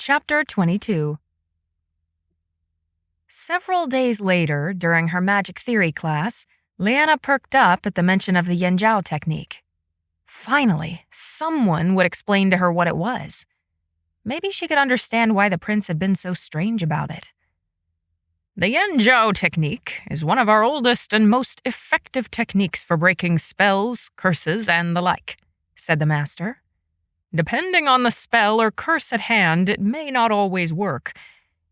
Chapter 22. Several days later, during her magic theory class, Liena perked up at the mention of the Yanjiao technique. Finally, someone would explain to her what it was. Maybe she could understand why the prince had been so strange about it. The Yanjiao technique is one of our oldest and most effective techniques for breaking spells, curses, and the like, said the master. Depending on the spell or curse at hand, it may not always work.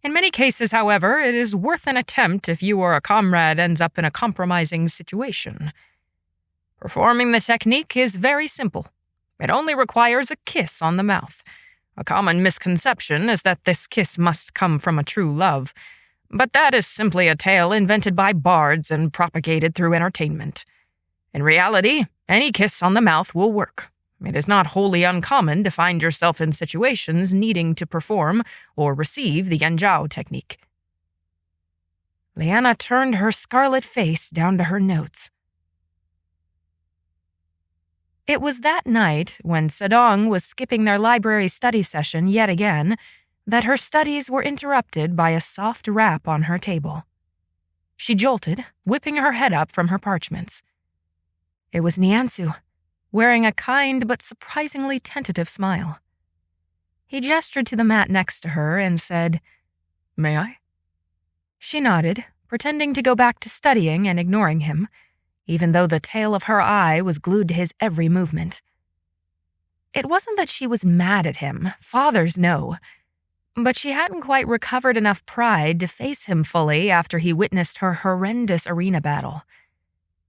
In many cases, however, it is worth an attempt if you or a comrade ends up in a compromising situation. Performing the technique is very simple. It only requires a kiss on the mouth. A common misconception is that this kiss must come from a true love, but that is simply a tale invented by bards and propagated through entertainment. In reality, any kiss on the mouth will work. It is not wholly uncommon to find yourself in situations needing to perform or receive the Yanjiao technique. Liena turned her scarlet face down to her notes. It was that night, when Sedong was skipping their library study session yet again, that her studies were interrupted by a soft rap on her table. She jolted, whipping her head up from her parchments. It was Niansu, wearing a kind but surprisingly tentative smile. He gestured to the mat next to her and said, "May I?" She nodded, pretending to go back to studying and ignoring him, even though the tail of her eye was glued to his every movement. It wasn't that she was mad at him, fathers know, but she hadn't quite recovered enough pride to face him fully after he witnessed her horrendous arena battle.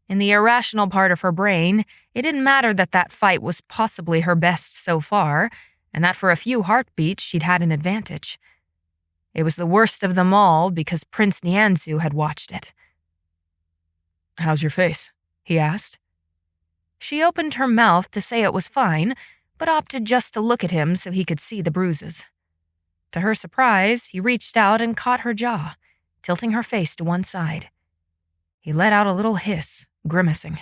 In the irrational part of her brain, it didn't matter that that fight was possibly her best so far, and that for a few heartbeats she'd had an advantage. It was the worst of them all because Prince Niansu had watched it. "How's your face?" he asked. She opened her mouth to say it was fine, but opted just to look at him so he could see the bruises. To her surprise, he reached out and caught her jaw, tilting her face to one side. He let out a little hiss, grimacing.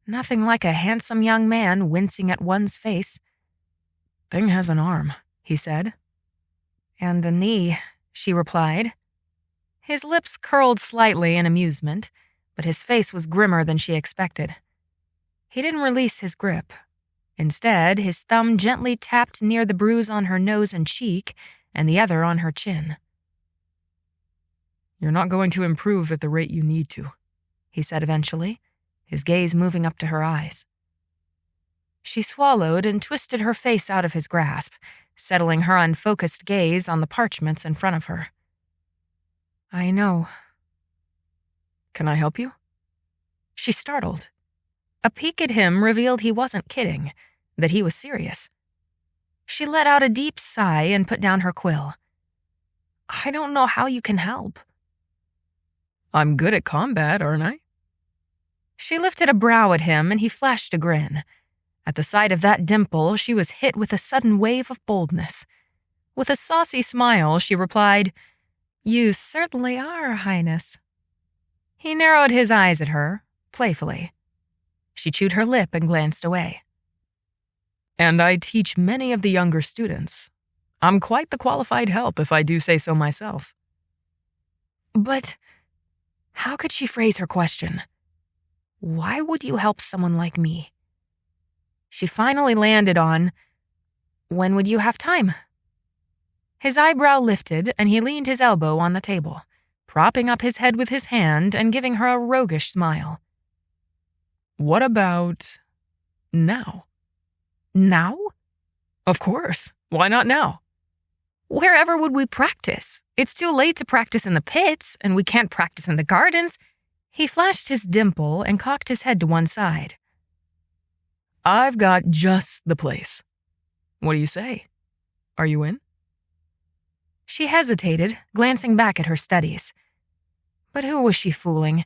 Nothing like a handsome young man wincing at one's face. "Thing has an arm," he said. "And a knee," she replied. His lips curled slightly in amusement, but his face was grimmer than she expected. He didn't release his grip. Instead, his thumb gently tapped near the bruise on her nose and cheek, and the other on her chin. "You're not going to improve at the rate you need to," he said eventually, his gaze moving up to her eyes. She swallowed and twisted her face out of his grasp, settling her unfocused gaze on the parchments in front of her. "I know." "Can I help you?" She startled. A peek at him revealed he wasn't kidding, that he was serious. She let out a deep sigh and put down her quill. "I don't know how you can help." "I'm good at combat, aren't I?" She lifted a brow at him and he flashed a grin. At the sight of that dimple, she was hit with a sudden wave of boldness. With a saucy smile, she replied, "You certainly are, Highness." He narrowed his eyes at her, playfully. She chewed her lip and glanced away. "And I teach many of the younger students. I'm quite the qualified help, if I do say so myself." But how could she phrase her question? Why would you help someone like me? She finally landed on, "When would you have time?" His eyebrow lifted and he leaned his elbow on the table, propping up his head with his hand and giving her a roguish smile. "What about now?" "Now?" "Of course. Why not now?" "Wherever would we practice? It's too late to practice in the pits, and we can't practice in the gardens." He flashed his dimple and cocked his head to one side. "I've got just the place. What do you say? Are you in?" She hesitated, glancing back at her studies. But who was she fooling?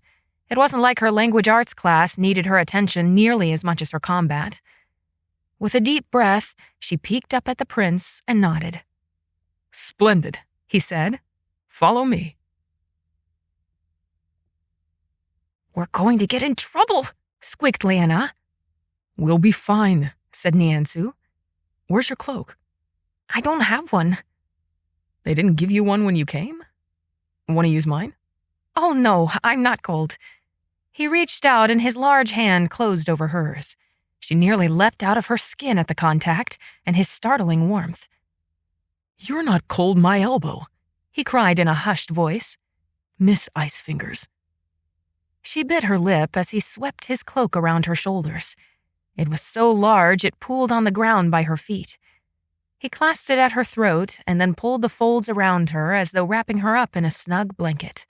It wasn't like her language arts class needed her attention nearly as much as her combat. With a deep breath, she peeked up at the prince and nodded. "Splendid," he said. "Follow me." "We're going to get in trouble," squeaked Liena. "We'll be fine," said Niansu. "Where's your cloak?" I don't have one. They didn't give you one when you came? Want to use mine? Oh no, I'm not cold. He reached out and his large hand closed over hers. She nearly leapt out of her skin at the contact and his startling warmth. You're not cold, my elbow, he cried in a hushed voice. Miss Ice Fingers. She bit her lip as he swept his cloak around her shoulders. It was so large it pooled on the ground by her feet. He clasped it at her throat and then pulled the folds around her as though wrapping her up in a snug blanket.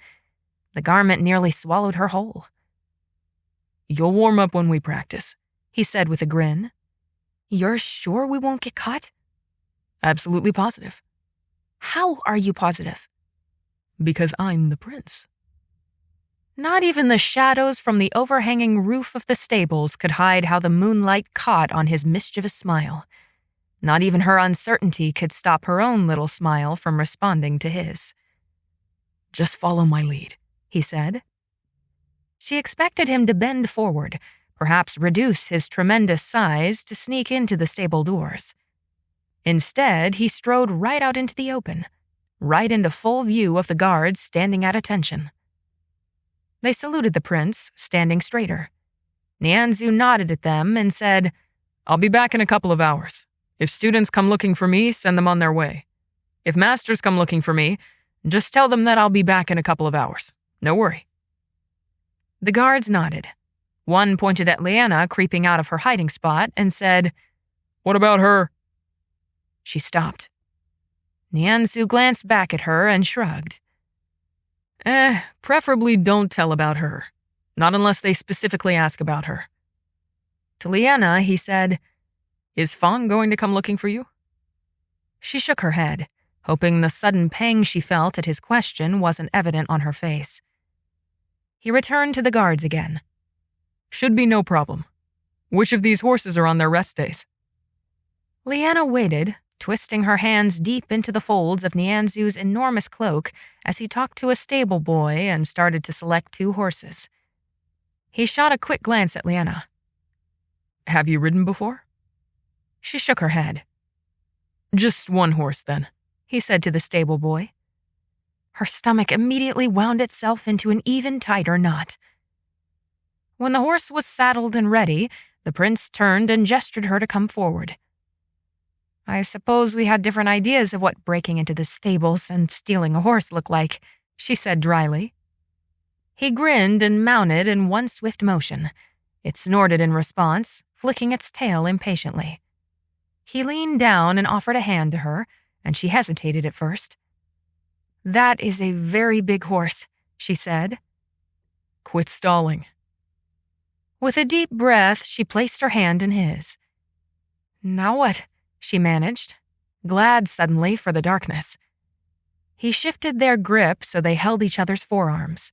The garment nearly swallowed her whole. You'll warm up when we practice, he said with a grin. You're sure we won't get caught? Absolutely positive. How are you positive? Because I'm the prince. Not even the shadows from the overhanging roof of the stables could hide how the moonlight caught on his mischievous smile. Not even her uncertainty could stop her own little smile from responding to his. Just follow my lead, he said. She expected him to bend forward, perhaps reduce his tremendous size to sneak into the stable doors. Instead, he strode right out into the open, right into full view of the guards standing at attention. They saluted the prince, standing straighter. Nianzu nodded at them and said, I'll be back in a couple of hours. If students come looking for me, send them on their way. If masters come looking for me, just tell them that I'll be back in a couple of hours. No worry. The guards nodded. One pointed at Liena creeping out of her hiding spot and said, What about her? She stopped. Nianzu glanced back at her and shrugged. Preferably don't tell about her. Not unless they specifically ask about her. To Liena, he said, Is Fang going to come looking for you? She shook her head, hoping the sudden pang she felt at his question wasn't evident on her face. He returned to the guards again. Should be no problem. Which of these horses are on their rest days? Liena waited, twisting her hands deep into the folds of Nianzu's enormous cloak as he talked to a stable boy and started to select 2 horses. He shot a quick glance at Liena. Have you ridden before? She shook her head. Just 1 horse, then, he said to the stable boy. Her stomach immediately wound itself into an even tighter knot. When the horse was saddled and ready, the prince turned and gestured her to come forward. I suppose we had different ideas of what breaking into the stables and stealing a horse looked like, she said dryly. He grinned and mounted in one swift motion. It snorted in response, flicking its tail impatiently. He leaned down and offered a hand to her, and she hesitated at first. That is a very big horse, she said. Quit stalling. With a deep breath, she placed her hand in his. Now what? She managed, glad suddenly for the darkness. He shifted their grip so they held each other's forearms.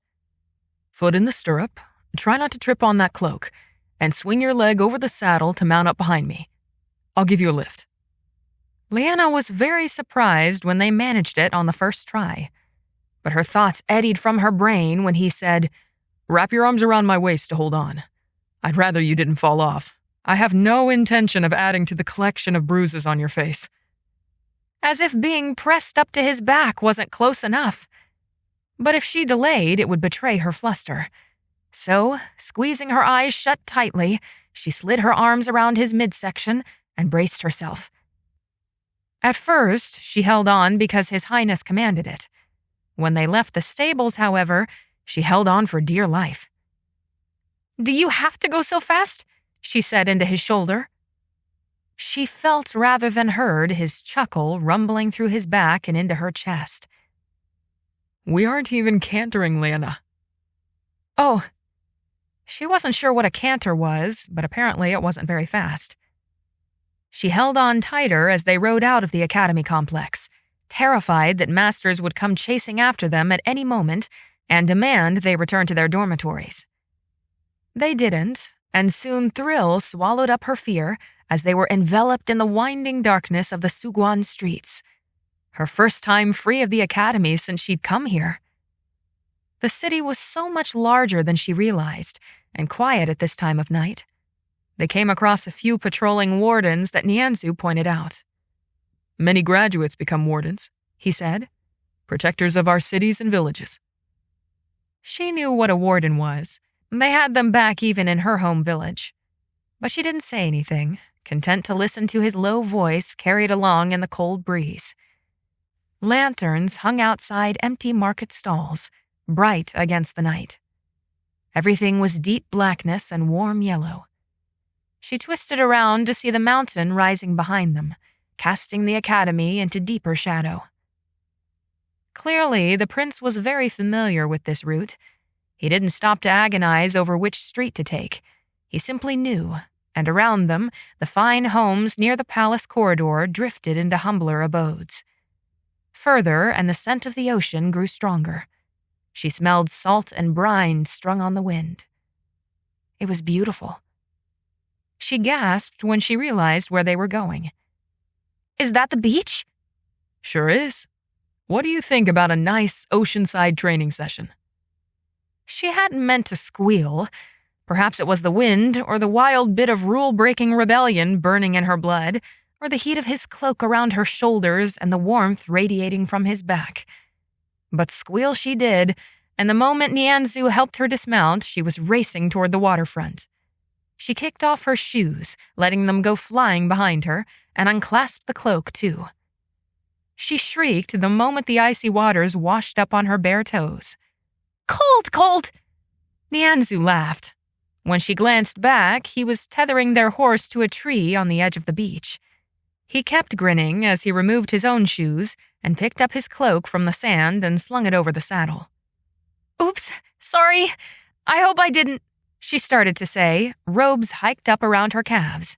Foot in the stirrup, try not to trip on that cloak, and swing your leg over the saddle to mount up behind me. I'll give you a lift. Liena was very surprised when they managed it on the first try, but her thoughts eddied from her brain when he said, Wrap your arms around my waist to hold on. I'd rather you didn't fall off. I have no intention of adding to the collection of bruises on your face. As if being pressed up to his back wasn't close enough. But if she delayed, it would betray her fluster. So, squeezing her eyes shut tightly, she slid her arms around his midsection and braced herself. At first, she held on because His Highness commanded it. When they left the stables, however, she held on for dear life. Do you have to go so fast? She said into his shoulder. She felt rather than heard his chuckle rumbling through his back and into her chest. We aren't even cantering, Liena. Oh. She wasn't sure what a canter was, but apparently it wasn't very fast. She held on tighter as they rode out of the academy complex, terrified that masters would come chasing after them at any moment and demand they return to their dormitories. They didn't, and soon thrill swallowed up her fear as they were enveloped in the winding darkness of the Suguan streets. Her first time free of the academy since she'd come here. The city was so much larger than she realized, and quiet at this time of night. They came across a few patrolling wardens that Nianzu pointed out. Many graduates become wardens, he said. Protectors of our cities and villages. She knew what a warden was. They had them back even in her home village. But she didn't say anything, content to listen to his low voice carried along in the cold breeze. Lanterns hung outside empty market stalls, bright against the night. Everything was deep blackness and warm yellow. She twisted around to see the mountain rising behind them, casting the academy into deeper shadow. Clearly, the prince was very familiar with this route. He didn't stop to agonize over which street to take. He simply knew, and around them, the fine homes near the palace corridor drifted into humbler abodes. Further, and the scent of the ocean grew stronger. She smelled salt and brine strung on the wind. It was beautiful. She gasped when she realized where they were going. "Is that the beach?" Sure is. What do you think about a nice oceanside training session? She hadn't meant to squeal. Perhaps it was the wind, or the wild bit of rule-breaking rebellion burning in her blood, or the heat of his cloak around her shoulders and the warmth radiating from his back. But squeal she did, and the moment Nianzu helped her dismount, she was racing toward the waterfront. She kicked off her shoes, letting them go flying behind her, and unclasped the cloak, too. She shrieked the moment the icy waters washed up on her bare toes. "Cold, cold!" Nianzu laughed. When she glanced back, he was tethering their horse to a tree on the edge of the beach. He kept grinning as he removed his own shoes and picked up his cloak from the sand and slung it over the saddle. "Oops, sorry. I hope I didn't," she started to say, robes hiked up around her calves.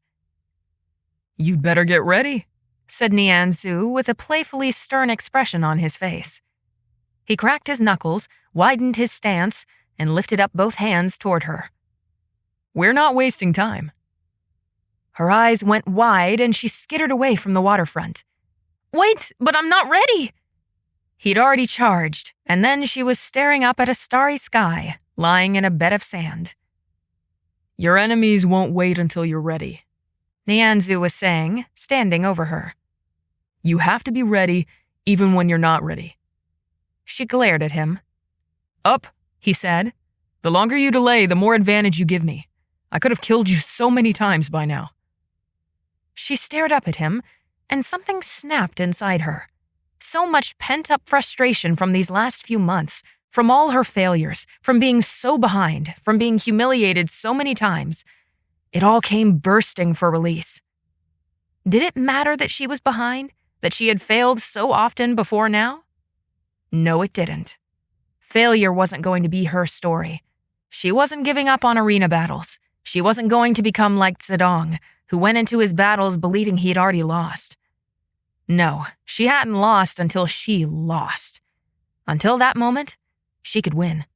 "You'd better get ready," said Nianzu with a playfully stern expression on his face. He cracked his knuckles, widened his stance, and lifted up both hands toward her. "We're not wasting time." Her eyes went wide and she skittered away from the waterfront. "Wait, but I'm not ready!" He'd already charged, and then she was staring up at a starry sky, lying in a bed of sand. "Your enemies won't wait until you're ready," Nianzu was saying, standing over her. "You have to be ready even when you're not ready." She glared at him. "Up," he said. "The longer you delay, the more advantage you give me. I could have killed you so many times by now." She stared up at him, and something snapped inside her. So much pent-up frustration from these last few months, from all her failures, from being so behind, from being humiliated so many times. It all came bursting for release. Did it matter that she was behind, that she had failed so often before now? No, it didn't. Failure wasn't going to be her story. She wasn't giving up on arena battles. She wasn't going to become like Zedong, who went into his battles believing he'd already lost. No, she hadn't lost until she lost. Until that moment, she could win.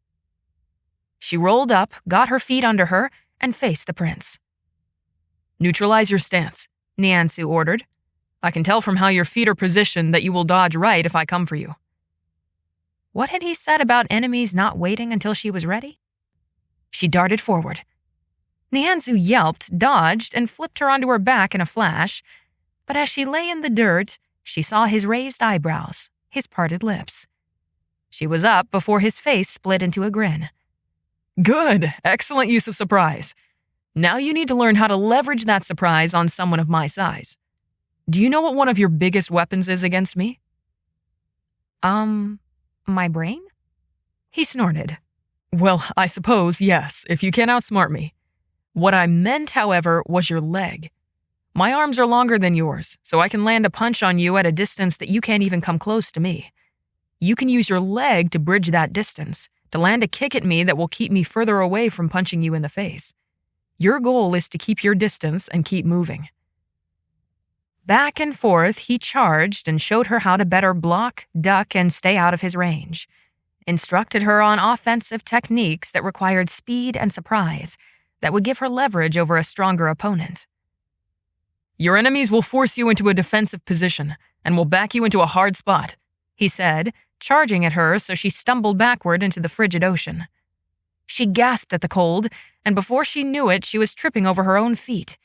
She rolled up, got her feet under her, and faced the prince. "Neutralize your stance," Nianzu ordered. "I can tell from how your feet are positioned that you will dodge right if I come for you." What had he said about enemies not waiting until she was ready? She darted forward. Nianzu yelped, dodged, and flipped her onto her back in a flash, but as she lay in the dirt, she saw his raised eyebrows, his parted lips. She was up before his face split into a grin. "Good, excellent use of surprise. Now you need to learn how to leverage that surprise on someone of my size. Do you know what one of your biggest weapons is against me?" My brain? He snorted. "Well, I suppose, yes, if you can outsmart me. What I meant, however, was your leg. My arms are longer than yours, so I can land a punch on you at a distance that you can't even come close to me. You can use your leg to bridge that distance, to land a kick at me that will keep me further away from punching you in the face. Your goal is to keep your distance and keep moving." Back and forth, he charged and showed her how to better block, duck, and stay out of his range. Instructed her on offensive techniques that required speed and surprise, that would give her leverage over a stronger opponent. "Your enemies will force you into a defensive position and will back you into a hard spot," he said, charging at her so she stumbled backward into the frigid ocean. She gasped at the cold, and before she knew it, she was tripping over her own feet.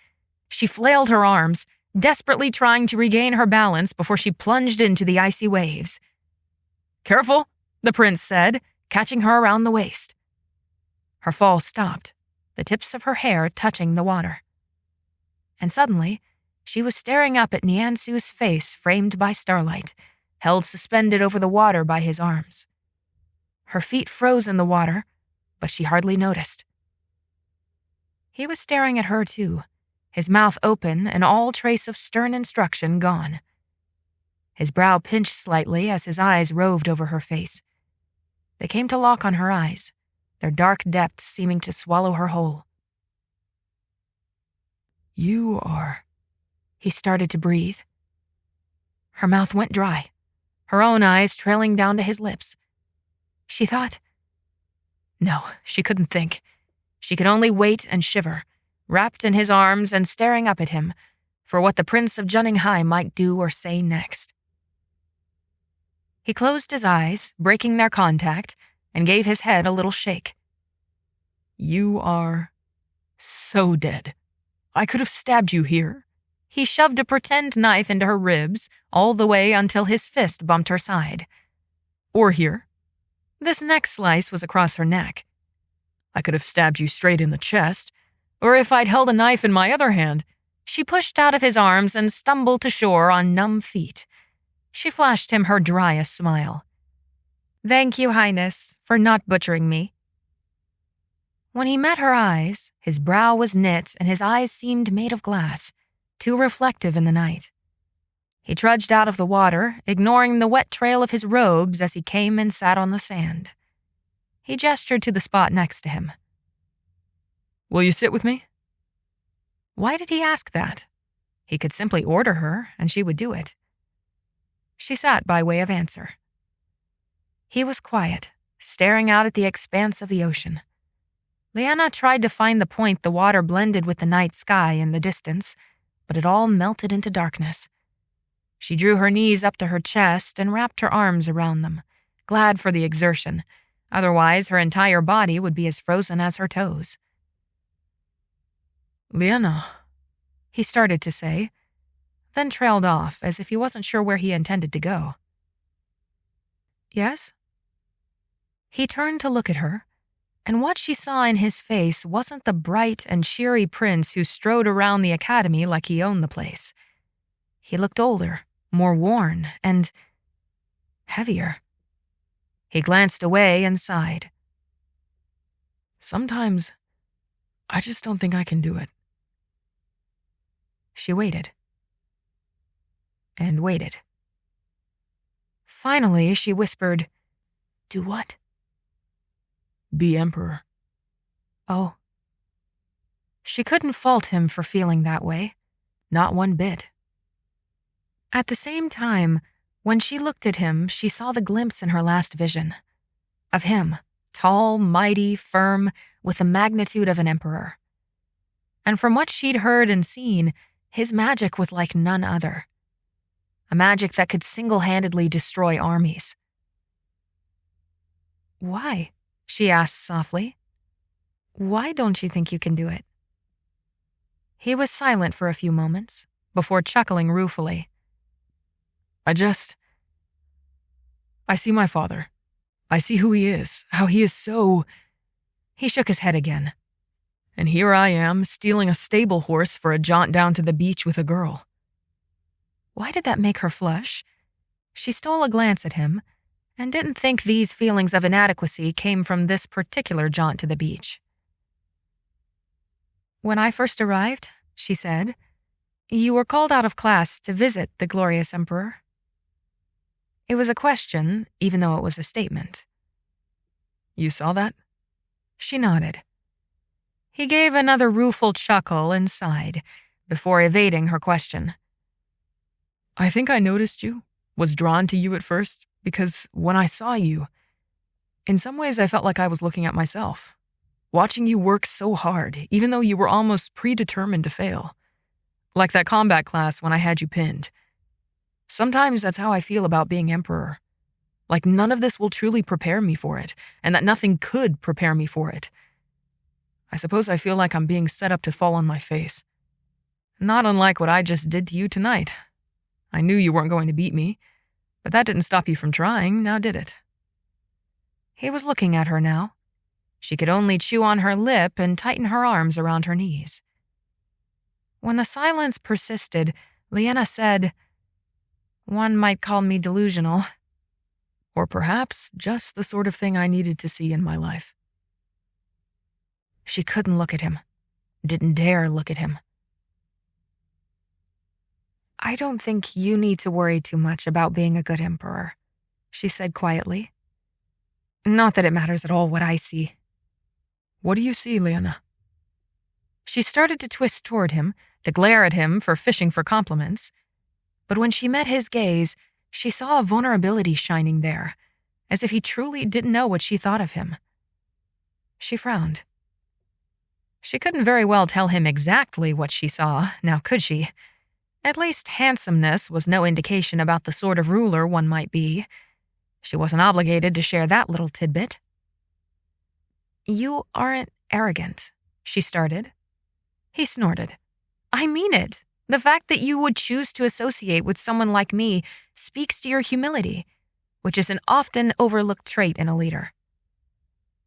She flailed her arms, desperately trying to regain her balance before she plunged into the icy waves. "Careful," the prince said, catching her around the waist. Her fall stopped, the tips of her hair touching the water. And suddenly, she was staring up at Niansu's face framed by starlight, held suspended over the water by his arms. Her feet froze in the water, but she hardly noticed. He was staring at her too, his mouth open and all trace of stern instruction gone. His brow pinched slightly as his eyes roved over her face. They came to lock on her eyes, their dark depths seeming to swallow her whole. "You are..." He started to breathe. Her mouth went dry, her own eyes trailing down to his lips. She thought... No, she couldn't think. She could only wait and shiver, wrapped in his arms and staring up at him, for what the Prince of Juninghai might do or say next. He closed his eyes, breaking their contact, and gave his head a little shake. "You are so dead. I could have stabbed you here." He shoved a pretend knife into her ribs, all the way until his fist bumped her side. "Or here." This next slice was across her neck. "I could have stabbed you straight in the chest, or if I'd held a knife in my other hand." She pushed out of his arms and stumbled to shore on numb feet. She flashed him her driest smile. "Thank you, Highness, for not butchering me." When he met her eyes, his brow was knit and his eyes seemed made of glass, too reflective in the night. He trudged out of the water, ignoring the wet trail of his robes as he came and sat on the sand. He gestured to the spot next to him. "Will you sit with me?" Why did he ask that? He could simply order her, and she would do it. She sat by way of answer. He was quiet, staring out at the expanse of the ocean. Liena tried to find the point the water blended with the night sky in the distance, but it all melted into darkness. She drew her knees up to her chest and wrapped her arms around them, glad for the exertion. Otherwise, her entire body would be as frozen as her toes. "Liena," he started to say, then trailed off as if he wasn't sure where he intended to go. "Yes?" He turned to look at her, and what she saw in his face wasn't the bright and cheery prince who strode around the academy like he owned the place. He looked older, more worn, and heavier. He glanced away and sighed. "Sometimes, I just don't think I can do it." She waited. And waited. Finally, she whispered, "Do what?" "Be emperor." Oh. She couldn't fault him for feeling that way. Not one bit. At the same time, when she looked at him, she saw the glimpse in her last vision. Of him, tall, mighty, firm, with the magnitude of an emperor. And from what she'd heard and seen, his magic was like none other. A magic that could single-handedly destroy armies. "Why?" she asked softly. "Why don't you think you can do it?" He was silent for a few moments, before chuckling ruefully. I see my father. I see who he is, how he is so..." He shook his head again. "And here I am, stealing a stable horse for a jaunt down to the beach with a girl." Why did that make her flush? She stole a glance at him, and didn't think these feelings of inadequacy came from this particular jaunt to the beach. "When I first arrived," she said, "you were called out of class to visit the glorious emperor." It was a question, even though it was a statement. "You saw that?" She nodded. He gave another rueful chuckle and sighed, before evading her question. "I think I noticed you, was drawn to you at first, because when I saw you, in some ways I felt like I was looking at myself, watching you work so hard, even though you were almost predetermined to fail. Like that combat class when I had you pinned. Sometimes that's how I feel about being emperor. Like none of this will truly prepare me for it, and that nothing could prepare me for it. I suppose I feel like I'm being set up to fall on my face. Not unlike what I just did to you tonight. I knew you weren't going to beat me, but that didn't stop you from trying, now did it?" He was looking at her now. She could only chew on her lip and tighten her arms around her knees. When the silence persisted, Liena said, "One might call me delusional." Or perhaps just the sort of thing I needed to see in my life. She couldn't look at him. Didn't dare look at him. "I don't think you need to worry too much about being a good emperor," she said quietly. "Not that it matters at all what I see." "What do you see, Liena?" She started to twist toward him, to glare at him for fishing for compliments. But when she met his gaze, she saw a vulnerability shining there, as if he truly didn't know what she thought of him. She frowned. She couldn't very well tell him exactly what she saw, now could she? At least handsomeness was no indication about the sort of ruler one might be. She wasn't obligated to share that little tidbit. "You aren't arrogant," she started. He snorted. "I mean it. The fact that you would choose to associate with someone like me speaks to your humility, which is an often overlooked trait in a leader."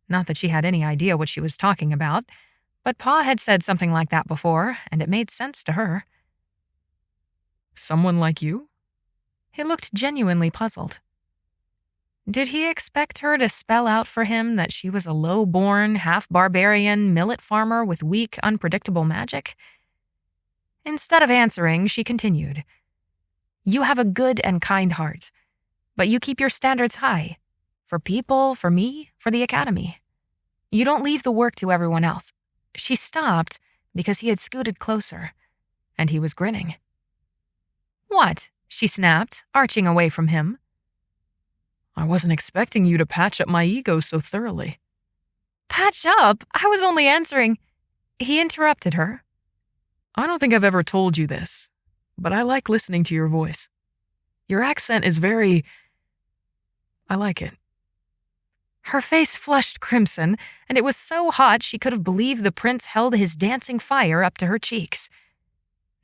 Not that she had any idea what she was talking about, but Pa had said something like that before, and it made sense to her. "Someone like you?" He looked genuinely puzzled. Did he expect her to spell out for him that she was a low-born, half-barbarian millet farmer with weak, unpredictable magic? Instead of answering, she continued, "You have a good and kind heart, but you keep your standards high. For people, for me, for the academy. You don't leave the work to everyone else." She stopped because he had scooted closer, and he was grinning. "What?" she snapped, arching away from him. "I wasn't expecting you to patch up my ego so thoroughly." "Patch up? I was only answering—" He interrupted her. "I don't think I've ever told you this, but I like listening to your voice. Your accent is very... I like it." Her face flushed crimson, and it was so hot she could have believed the prince held his dancing fire up to her cheeks.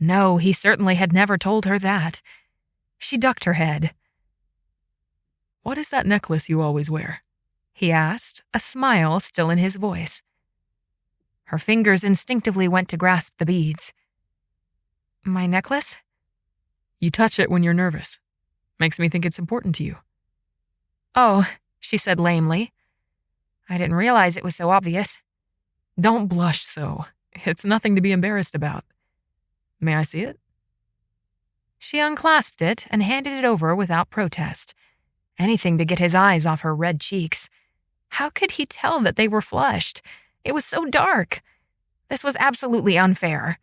No, he certainly had never told her that. She ducked her head. "What is that necklace you always wear?" he asked, a smile still in his voice. Her fingers instinctively went to grasp the beads. "My necklace?" "You touch it when you're nervous. Makes me think it's important to you." "Oh," she said lamely. "I didn't realize it was so obvious." "Don't blush so. It's nothing to be embarrassed about. May I see it?" She unclasped it and handed it over without protest. Anything to get his eyes off her red cheeks. How could he tell that they were flushed? It was so dark. This was absolutely unfair.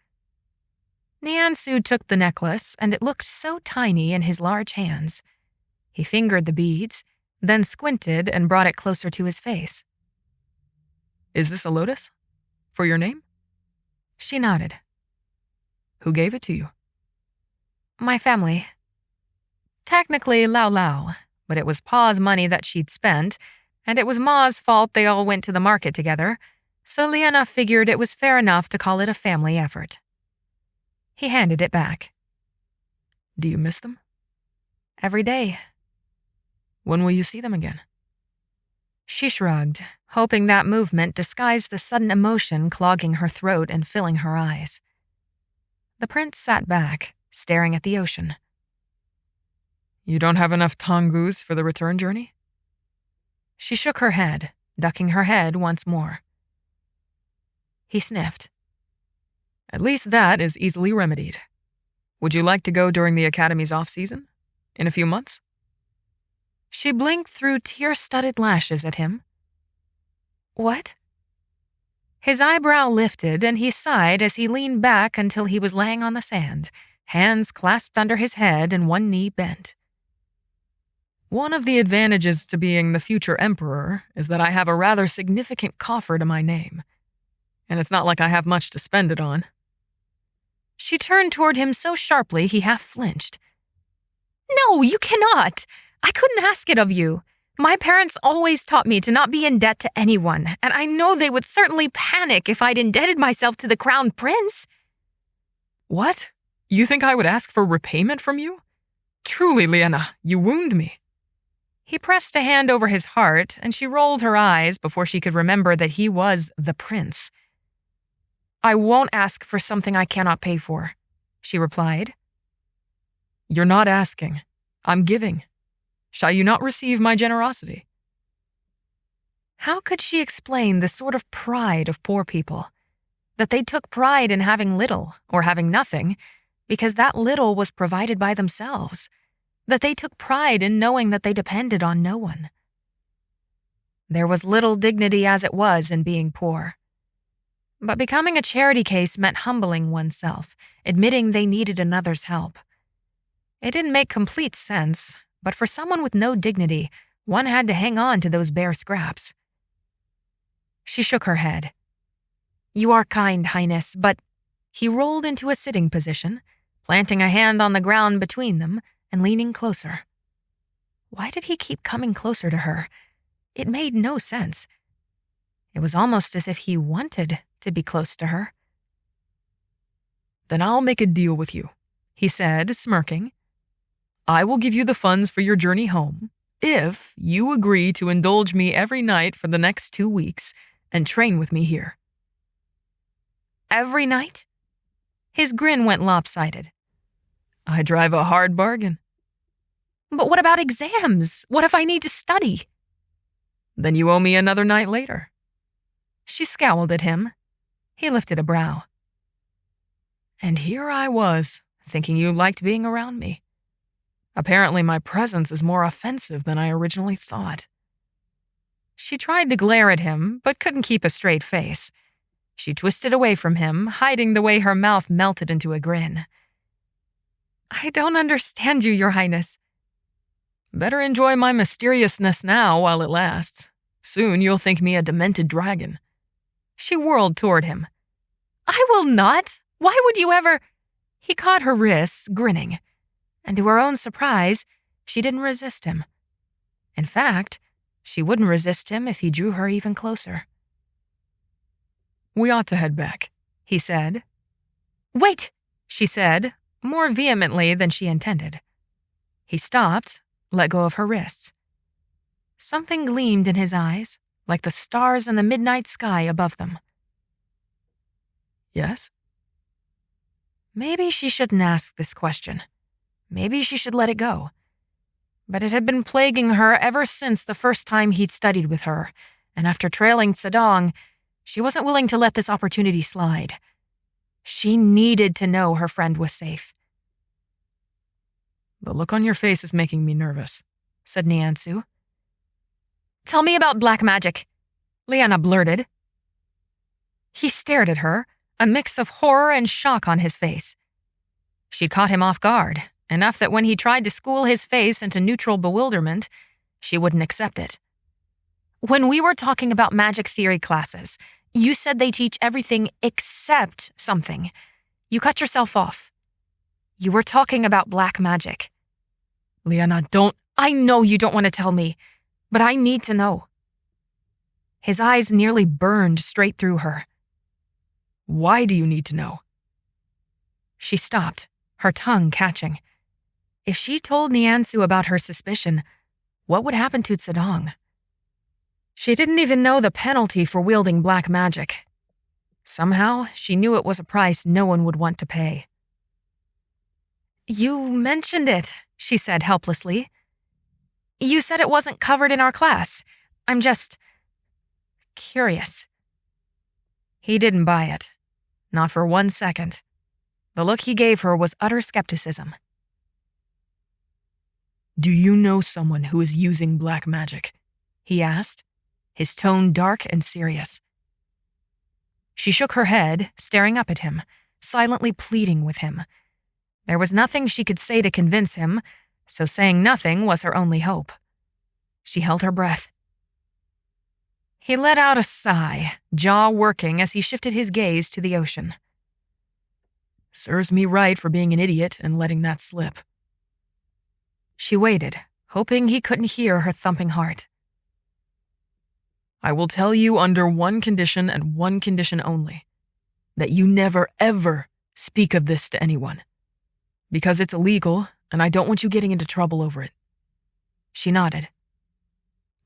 Niansu took the necklace, and it looked so tiny in his large hands. He fingered the beads, then squinted and brought it closer to his face. "Is this a lotus? For your name?" She nodded. "Who gave it to you?" "My family. Technically Lao Lao, but it was Pa's money that she'd spent, and it was Ma's fault they all went to the market together, so Liena figured it was fair enough to call it a family effort." He handed it back. "Do you miss them?" "Every day." "When will you see them again?" She shrugged, hoping that movement disguised the sudden emotion clogging her throat and filling her eyes. The prince sat back, staring at the ocean. "You don't have enough tangus for the return journey?" She shook her head, ducking her head once more. He sniffed. "At least that is easily remedied. Would you like to go during the academy's off-season? In a few months?" She blinked through tear-studded lashes at him. "What?" His eyebrow lifted, and he sighed as he leaned back until he was laying on the sand, hands clasped under his head and one knee bent. "One of the advantages to being the future emperor is that I have a rather significant coffer to my name. And it's not like I have much to spend it on." She turned toward him so sharply he half flinched. "No, you cannot! I couldn't ask it of you. My parents always taught me to not be in debt to anyone, and I know they would certainly panic if I'd indebted myself to the crown prince." What? You think I would ask for repayment from you? Truly, Liena, you wound me. He pressed a hand over his heart, and she rolled her eyes before she could remember that he was the prince. I won't ask for something I cannot pay for, she replied. You're not asking. I'm giving. Shall you not receive my generosity? How could she explain the sort of pride of poor people? That they took pride in having little or having nothing because that little was provided by themselves. That they took pride in knowing that they depended on no one. There was little dignity as it was in being poor. But becoming a charity case meant humbling oneself, admitting they needed another's help. It didn't make complete sense, but for someone with no dignity, one had to hang on to those bare scraps. She shook her head. You are kind, Highness, but he rolled into a sitting position, planting a hand on the ground between them and leaning closer. Why did he keep coming closer to her? It made no sense. It was almost as if he wanted to be close to her. Then I'll make a deal with you, he said, smirking. I will give you the funds for your journey home if you agree to indulge me every night for the next 2 weeks and train with me here. Every night? His grin went lopsided. I drive a hard bargain. But what about exams? What if I need to study? Then you owe me another night later. She scowled at him. He lifted a brow. And here I was, thinking you liked being around me. Apparently my presence is more offensive than I originally thought. She tried to glare at him, but couldn't keep a straight face. She twisted away from him, hiding the way her mouth melted into a grin. I don't understand you, Your Highness. Better enjoy my mysteriousness now while it lasts. Soon you'll think me a demented dragon. She whirled toward him. I will not. Why would you ever? He caught her wrists, grinning. And to her own surprise, she didn't resist him. In fact, she wouldn't resist him if he drew her even closer. We ought to head back, he said. Wait, she said, more vehemently than she intended. He stopped, let go of her wrists. Something gleamed in his eyes, like the stars in the midnight sky above them. Yes? Maybe she shouldn't ask this question. Maybe she should let it go. But it had been plaguing her ever since the first time he'd studied with her, and after trailing Tsadong, she wasn't willing to let this opportunity slide. She needed to know her friend was safe. The look on your face is making me nervous, said Niansu. Tell me about black magic, Liena blurted. He stared at her, a mix of horror and shock on his face. She caught him off guard, enough that when he tried to school his face into neutral bewilderment, she wouldn't accept it. When we were talking about magic theory classes, you said they teach everything except something. You cut yourself off. You were talking about black magic. Liena, don't. I know you don't want to tell me, but I need to know. His eyes nearly burned straight through her. Why do you need to know? She stopped, her tongue catching. If she told Niansu about her suspicion, what would happen to Tsadong? She didn't even know the penalty for wielding black magic. Somehow, she knew it was a price no one would want to pay. You mentioned it, she said helplessly. You said it wasn't covered in our class. I'm just curious. He didn't buy it. Not for 1 second. The look he gave her was utter skepticism. Do you know someone who is using black magic? He asked, his tone dark and serious. She shook her head, staring up at him, silently pleading with him. There was nothing she could say to convince him, so saying nothing was her only hope. She held her breath. He let out a sigh, jaw working as he shifted his gaze to the ocean. Serves me right for being an idiot and letting that slip. She waited, hoping he couldn't hear her thumping heart. I will tell you under one condition and one condition only, that you never, ever speak of this to anyone. Because it's illegal, and I don't want you getting into trouble over it." She nodded.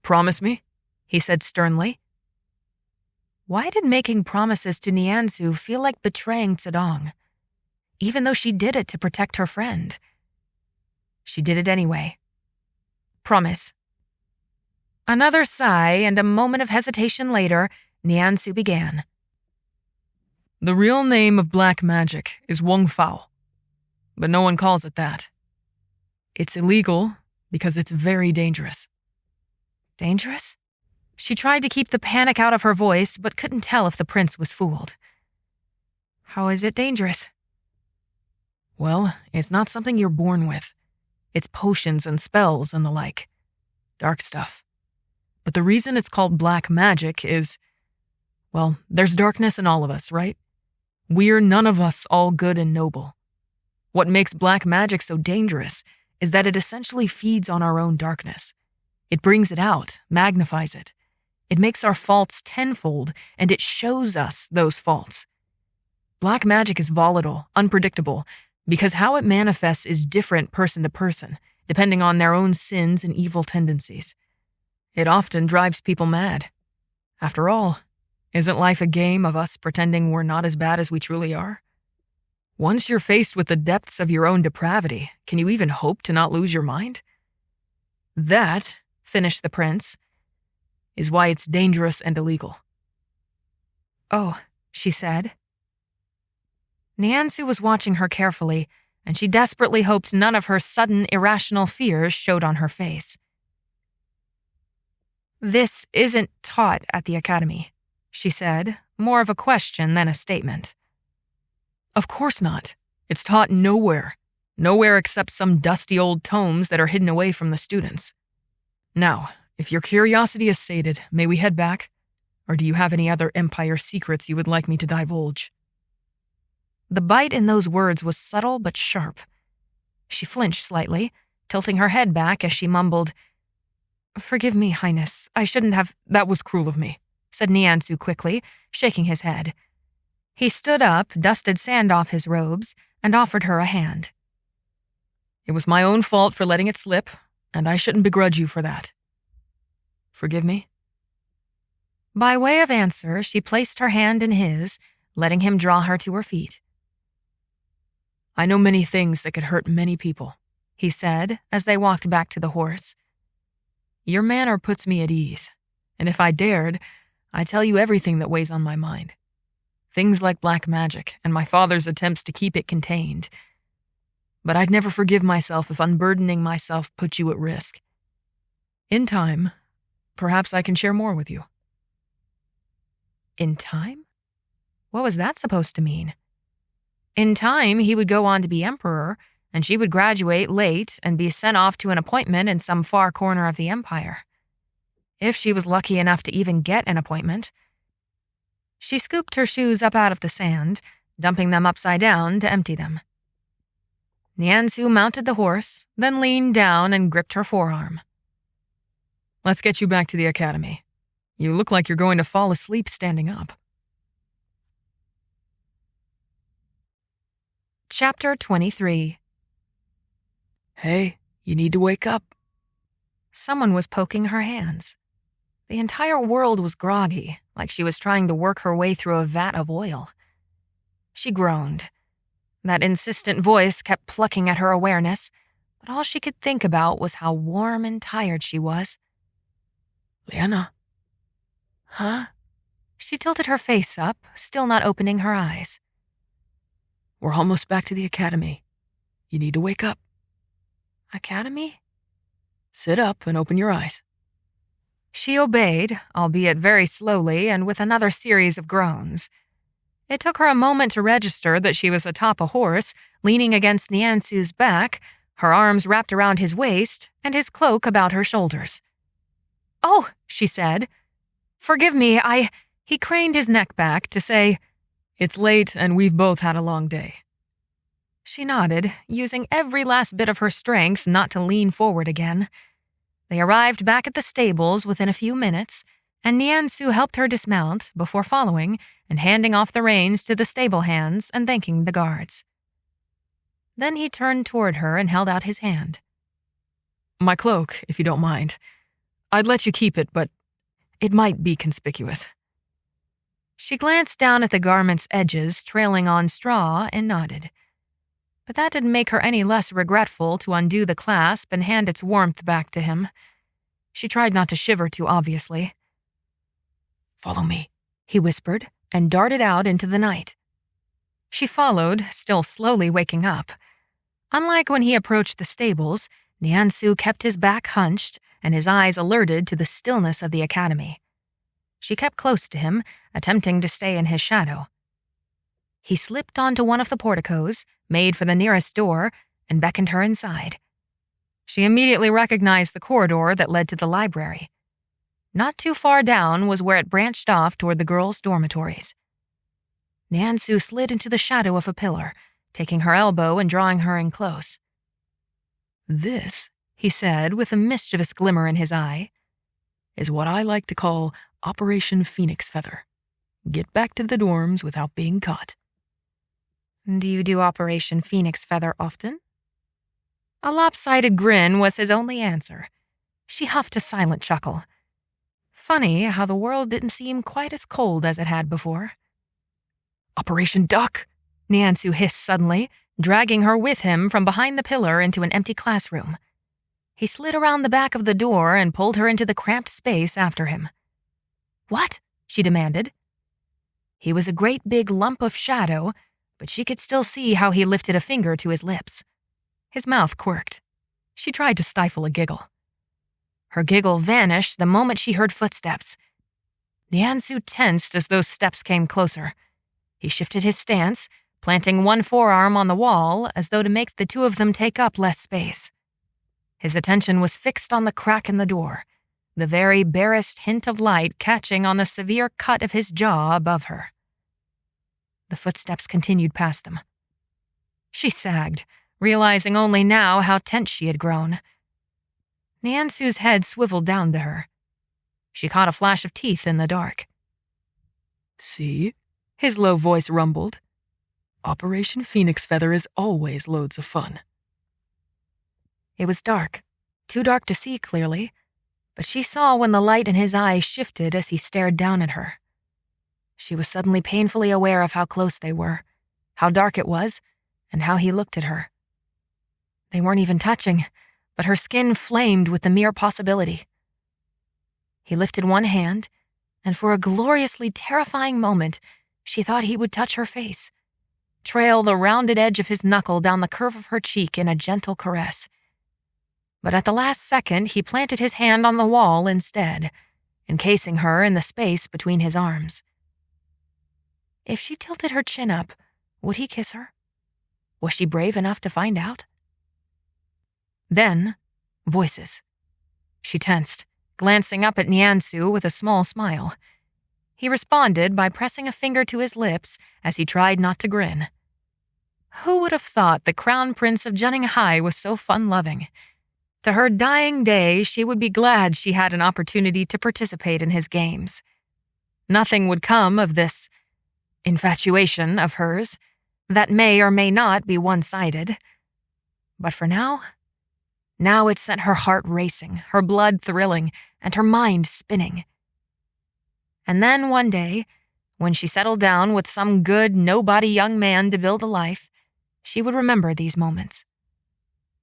"Promise me?" he said sternly. Why did making promises to Niansu feel like betraying Zedong? Even though she did it to protect her friend. She did it anyway. "Promise." Another sigh and a moment of hesitation later, Niansu began. "The real name of black magic is Wong Fao, but no one calls it that. It's illegal because it's very dangerous." Dangerous? She tried to keep the panic out of her voice, but couldn't tell if the prince was fooled. "How is it dangerous?" "Well, it's not something you're born with. It's potions and spells and the like. Dark stuff. But the reason it's called black magic is, well, there's darkness in all of us, right? We're none of us all good and noble. What makes black magic so dangerous is that it essentially feeds on our own darkness. It brings it out, magnifies it. It makes our faults tenfold, and it shows us those faults. Black magic is volatile, unpredictable, because how it manifests is different person to person, depending on their own sins and evil tendencies. It often drives people mad. After all, isn't life a game of us pretending we're not as bad as we truly are? Once you're faced with the depths of your own depravity, can you even hope to not lose your mind? That," finished the prince, "is why it's dangerous and illegal." "Oh," she said. Niansu was watching her carefully, and she desperately hoped none of her sudden, irrational fears showed on her face. "This isn't taught at the academy," she said, more of a question than a statement. "Of course not. It's taught nowhere. Nowhere except some dusty old tomes that are hidden away from the students. Now, if your curiosity is sated, may we head back? Or do you have any other Empire secrets you would like me to divulge?" The bite in those words was subtle but sharp. She flinched slightly, tilting her head back as she mumbled, "Forgive me, Highness. I shouldn't have—" "That was cruel of me," said Niansu quickly, shaking his head. He stood up, dusted sand off his robes, and offered her a hand. "It was my own fault for letting it slip, and I shouldn't begrudge you for that. Forgive me?" By way of answer, she placed her hand in his, letting him draw her to her feet. "I know many things that could hurt many people," he said as they walked back to the horse. "Your manner puts me at ease, and if I dared, I'd tell you everything that weighs on my mind. Things like black magic and my father's attempts to keep it contained. But I'd never forgive myself if unburdening myself put you at risk. In time, perhaps I can share more with you." In time? What was that supposed to mean? In time, he would go on to be emperor, and she would graduate late and be sent off to an appointment in some far corner of the empire. If she was lucky enough to even get an appointment. She scooped her shoes up out of the sand, dumping them upside down to empty them. Niansu mounted the horse, then leaned down and gripped her forearm. "Let's get you back to the academy. You look like you're going to fall asleep standing up." Chapter 23. "Hey, you need to wake up." Someone was poking her hands. The entire world was groggy, like she was trying to work her way through a vat of oil. She groaned. That insistent voice kept plucking at her awareness, but all she could think about was how warm and tired she was. "Liena." "Huh?" She tilted her face up, still not opening her eyes. "We're almost back to the academy. You need to wake up." "Academy?" "Sit up and open your eyes." She obeyed, albeit very slowly and with another series of groans. It took her a moment to register that she was atop a horse, leaning against Niansu's back, her arms wrapped around his waist, and his cloak about her shoulders. "Oh," she said. "Forgive me, He craned his neck back to say, "It's late and we've both had a long day." She nodded, using every last bit of her strength not to lean forward again. They arrived back at the stables within a few minutes, and Niansu helped her dismount before following and handing off the reins to the stable hands and thanking the guards. Then he turned toward her and held out his hand. My cloak, if you don't mind. I'd let you keep it, but it might be conspicuous. She glanced down at the garment's edges trailing on straw and nodded. But that didn't make her any less regretful to undo the clasp and hand its warmth back to him. She tried not to shiver too obviously. Follow me, he whispered, and darted out into the night. She followed, still slowly waking up. Unlike when he approached the stables, Niansu kept his back hunched and his eyes alerted to the stillness of the academy. She kept close to him, attempting to stay in his shadow. He slipped onto one of the porticos, made for the nearest door, and beckoned her inside. She immediately recognized the corridor that led to the library. Not too far down was where it branched off toward the girls' dormitories. Niansu slid into the shadow of a pillar, taking her elbow and drawing her in close. This, he said with a mischievous glimmer in his eye, is what I like to call Operation Phoenix Feather. Get back to the dorms without being caught. Do you do Operation Phoenix Feather often? A lopsided grin was his only answer. She huffed a silent chuckle. Funny how the world didn't seem quite as cold as it had before. Operation Duck, Niansu hissed suddenly, dragging her with him from behind the pillar into an empty classroom. He slid around the back of the door and pulled her into the cramped space after him. What? She demanded. He was a great big lump of shadow, but she could still see how he lifted a finger to his lips. His mouth quirked. She tried to stifle a giggle. Her giggle vanished the moment she heard footsteps. Niansu tensed as those steps came closer. He shifted his stance, planting one forearm on the wall as though to make the two of them take up less space. His attention was fixed on the crack in the door, the very barest hint of light catching on the severe cut of his jaw above her. The footsteps continued past them. She sagged, realizing only now how tense she had grown. Niansu's head swiveled down to her. She caught a flash of teeth in the dark. See? His low voice rumbled. Operation Phoenix Feather is always loads of fun. It was dark, too dark to see clearly, but she saw when the light in his eyes shifted as he stared down at her. She was suddenly painfully aware of how close they were, how dark it was, and how he looked at her. They weren't even touching, but her skin flamed with the mere possibility. He lifted one hand, and for a gloriously terrifying moment, she thought he would touch her face, trail the rounded edge of his knuckle down the curve of her cheek in a gentle caress. But at the last second, he planted his hand on the wall instead, encasing her in the space between his arms. If she tilted her chin up, would he kiss her? Was she brave enough to find out? Then, voices. She tensed, glancing up at Niansu with a small smile. He responded by pressing a finger to his lips as he tried not to grin. Who would have thought the Crown Prince of High was so fun-loving? To her dying day, she would be glad she had an opportunity to participate in his games. Nothing would come of this infatuation of hers that may or may not be one-sided. But for now it sent her heart racing, her blood thrilling, and her mind spinning. And then one day, when she settled down with some good, nobody young man to build a life, she would remember these moments.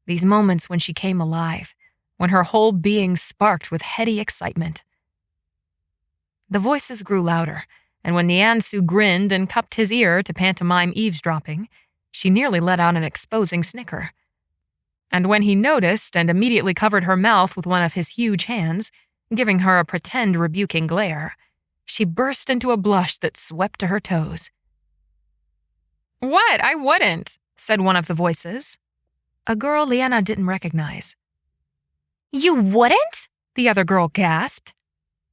These moments when she came alive, when her whole being sparked with heady excitement. The voices grew louder, and when Niansu grinned and cupped his ear to pantomime eavesdropping, she nearly let out an exposing snicker. And when he noticed and immediately covered her mouth with one of his huge hands, giving her a pretend rebuking glare, she burst into a blush that swept to her toes. "What? I wouldn't," said one of the voices. A girl Liena didn't recognize. "You wouldn't?" the other girl gasped.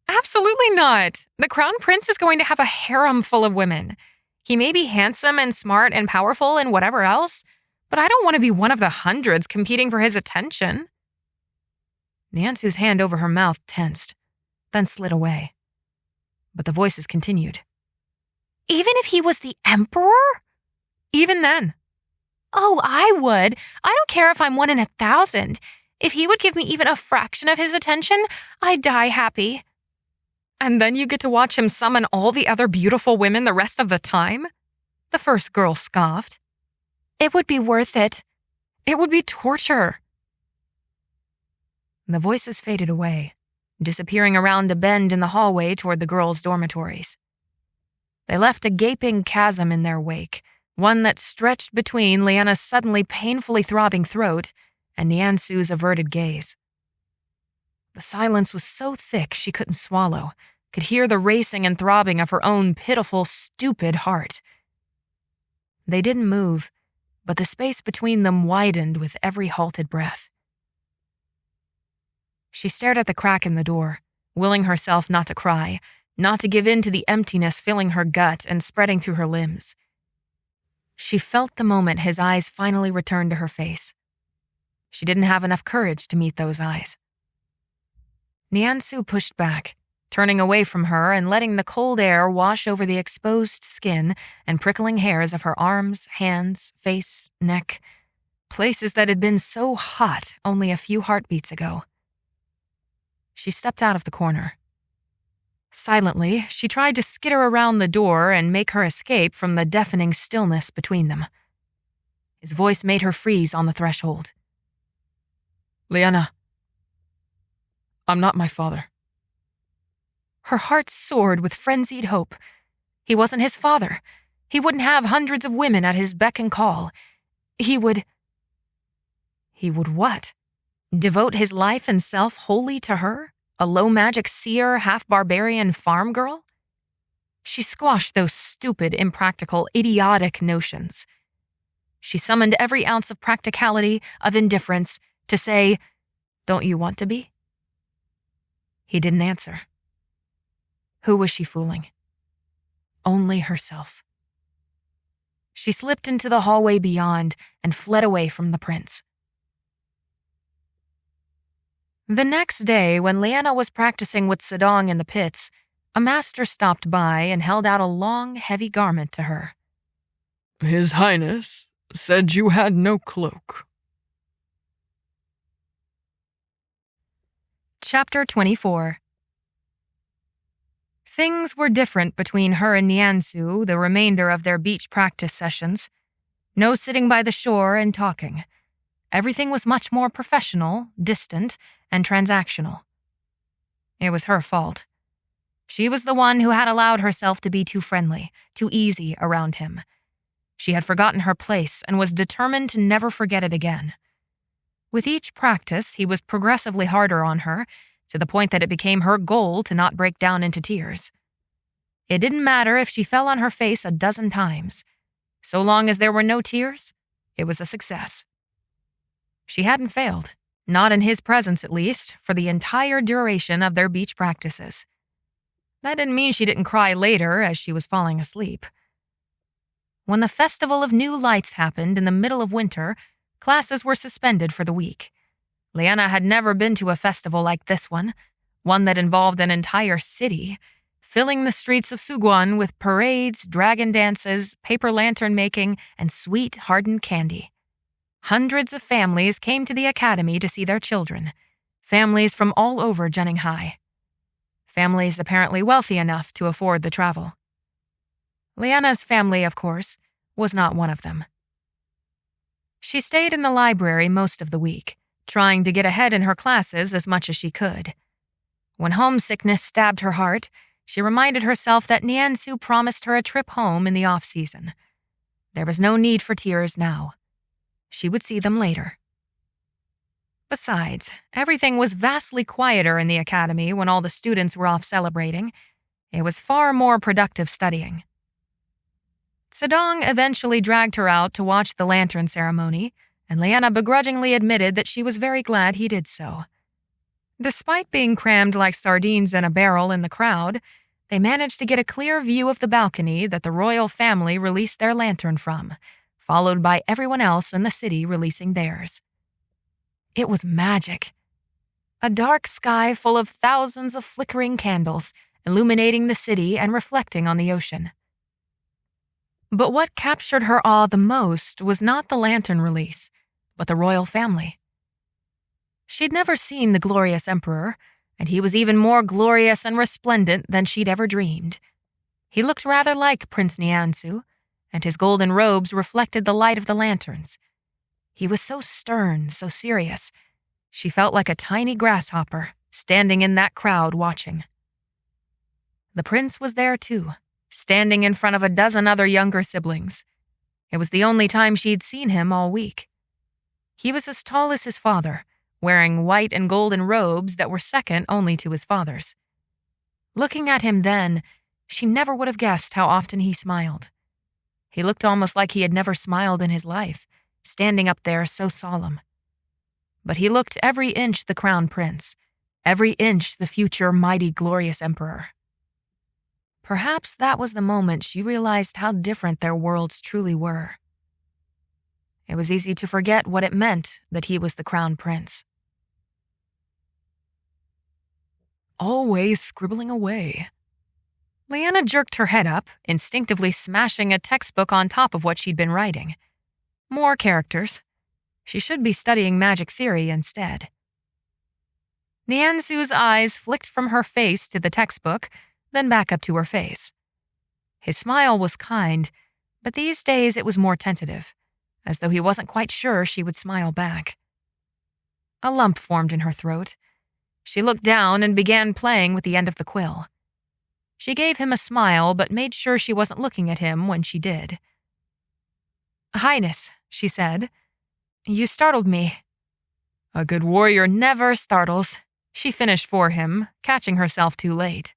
"Absolutely not. The Crown Prince is going to have a harem full of women. He may be handsome and smart and powerful and whatever else, but I don't want to be one of the hundreds competing for his attention." Niansu's hand over her mouth tensed, then slid away. But the voices continued. Even if he was the emperor? Even then. Oh, I would. I don't care if I'm 1 in 1,000. If he would give me even a fraction of his attention, I'd die happy. And then you get to watch him summon all the other beautiful women the rest of the time? The first girl scoffed. It would be worth it. It would be torture. The voices faded away, disappearing around a bend in the hallway toward the girls' dormitories. They left a gaping chasm in their wake, one that stretched between Liena's suddenly painfully throbbing throat and Niansu's averted gaze. The silence was so thick she couldn't swallow, could hear the racing and throbbing of her own pitiful, stupid heart. They didn't move, but the space between them widened with every halted breath. She stared at the crack in the door, willing herself not to cry, not to give in to the emptiness filling her gut and spreading through her limbs. She felt the moment his eyes finally returned to her face. She didn't have enough courage to meet those eyes. Niansu pushed back, turning away from her and letting the cold air wash over the exposed skin and prickling hairs of her arms, hands, face, neck, places that had been so hot only a few heartbeats ago. She stepped out of the corner. Silently, she tried to skitter around the door and make her escape from the deafening stillness between them. His voice made her freeze on the threshold. Liena, I'm not my father. Her heart soared with frenzied hope. He wasn't his father. He wouldn't have hundreds of women at his beck and call. He would what? Devote his life and self wholly to her? A low-magic seer, half-barbarian farm girl? She squashed those stupid, impractical, idiotic notions. She summoned every ounce of practicality, of indifference, to say, "Don't you want to be?" He didn't answer. Who was she fooling? Only herself. She slipped into the hallway beyond and fled away from the prince. The next day, when Liena was practicing with Sedong in the pits, a master stopped by and held out a long, heavy garment to her. His Highness said you had no cloak. Chapter 24. Things were different between her and Niansu the remainder of their beach practice sessions. No sitting by the shore and talking. Everything was much more professional, distant, and transactional. It was her fault. She was the one who had allowed herself to be too friendly, too easy around him. She had forgotten her place and was determined to never forget it again. With each practice, he was progressively harder on her, to the point that it became her goal to not break down into tears. It didn't matter if she fell on her face a dozen times. So long as there were no tears, it was a success. She hadn't failed, not in his presence at least, for the entire duration of their beach practices. That didn't mean she didn't cry later as she was falling asleep. When the Festival of New Lights happened in the middle of winter, classes were suspended for the week. Liena had never been to a festival like this one that involved an entire city, filling the streets of Suguan with parades, dragon dances, paper lantern making, and sweet, hardened candy. Hundreds of families came to the academy to see their children, families from all over Zhenninghai. Families apparently wealthy enough to afford the travel. Liena's family, of course, was not one of them. She stayed in the library most of the week, trying to get ahead in her classes as much as she could. When homesickness stabbed her heart, she reminded herself that Niansu promised her a trip home in the off-season. There was no need for tears now. She would see them later. Besides, everything was vastly quieter in the academy when all the students were off celebrating. It was far more productive studying. Sedong eventually dragged her out to watch the lantern ceremony, and Liena begrudgingly admitted that she was very glad he did so. Despite being crammed like sardines in a barrel in the crowd, they managed to get a clear view of the balcony that the royal family released their lantern from, followed by everyone else in the city releasing theirs. It was magic. A dark sky full of thousands of flickering candles, illuminating the city and reflecting on the ocean. But what captured her awe the most was not the lantern release, but the royal family. She'd never seen the glorious emperor, and he was even more glorious and resplendent than she'd ever dreamed. He looked rather like Prince Niansu, and his golden robes reflected the light of the lanterns. He was so stern, so serious. She felt like a tiny grasshopper standing in that crowd watching. The prince was there too, standing in front of a dozen other younger siblings. It was the only time she'd seen him all week. He was as tall as his father, wearing white and golden robes that were second only to his father's. Looking at him then, she never would have guessed how often he smiled. He looked almost like he had never smiled in his life, standing up there so solemn. But he looked every inch the crown prince, every inch the future mighty glorious emperor. Perhaps that was the moment she realized how different their worlds truly were. It was easy to forget what it meant that he was the crown prince. Always scribbling away. Liena jerked her head up, instinctively smashing a textbook on top of what she'd been writing. More characters. She should be studying magic theory instead. Niansu's eyes flicked from her face to the textbook, then back up to her face. His smile was kind, but these days it was more tentative, as though he wasn't quite sure she would smile back. A lump formed in her throat. She looked down and began playing with the end of the quill. She gave him a smile, but made sure she wasn't looking at him when she did. "Highness," she said, "you startled me." A good warrior "Never startles," she finished for him, catching herself too late.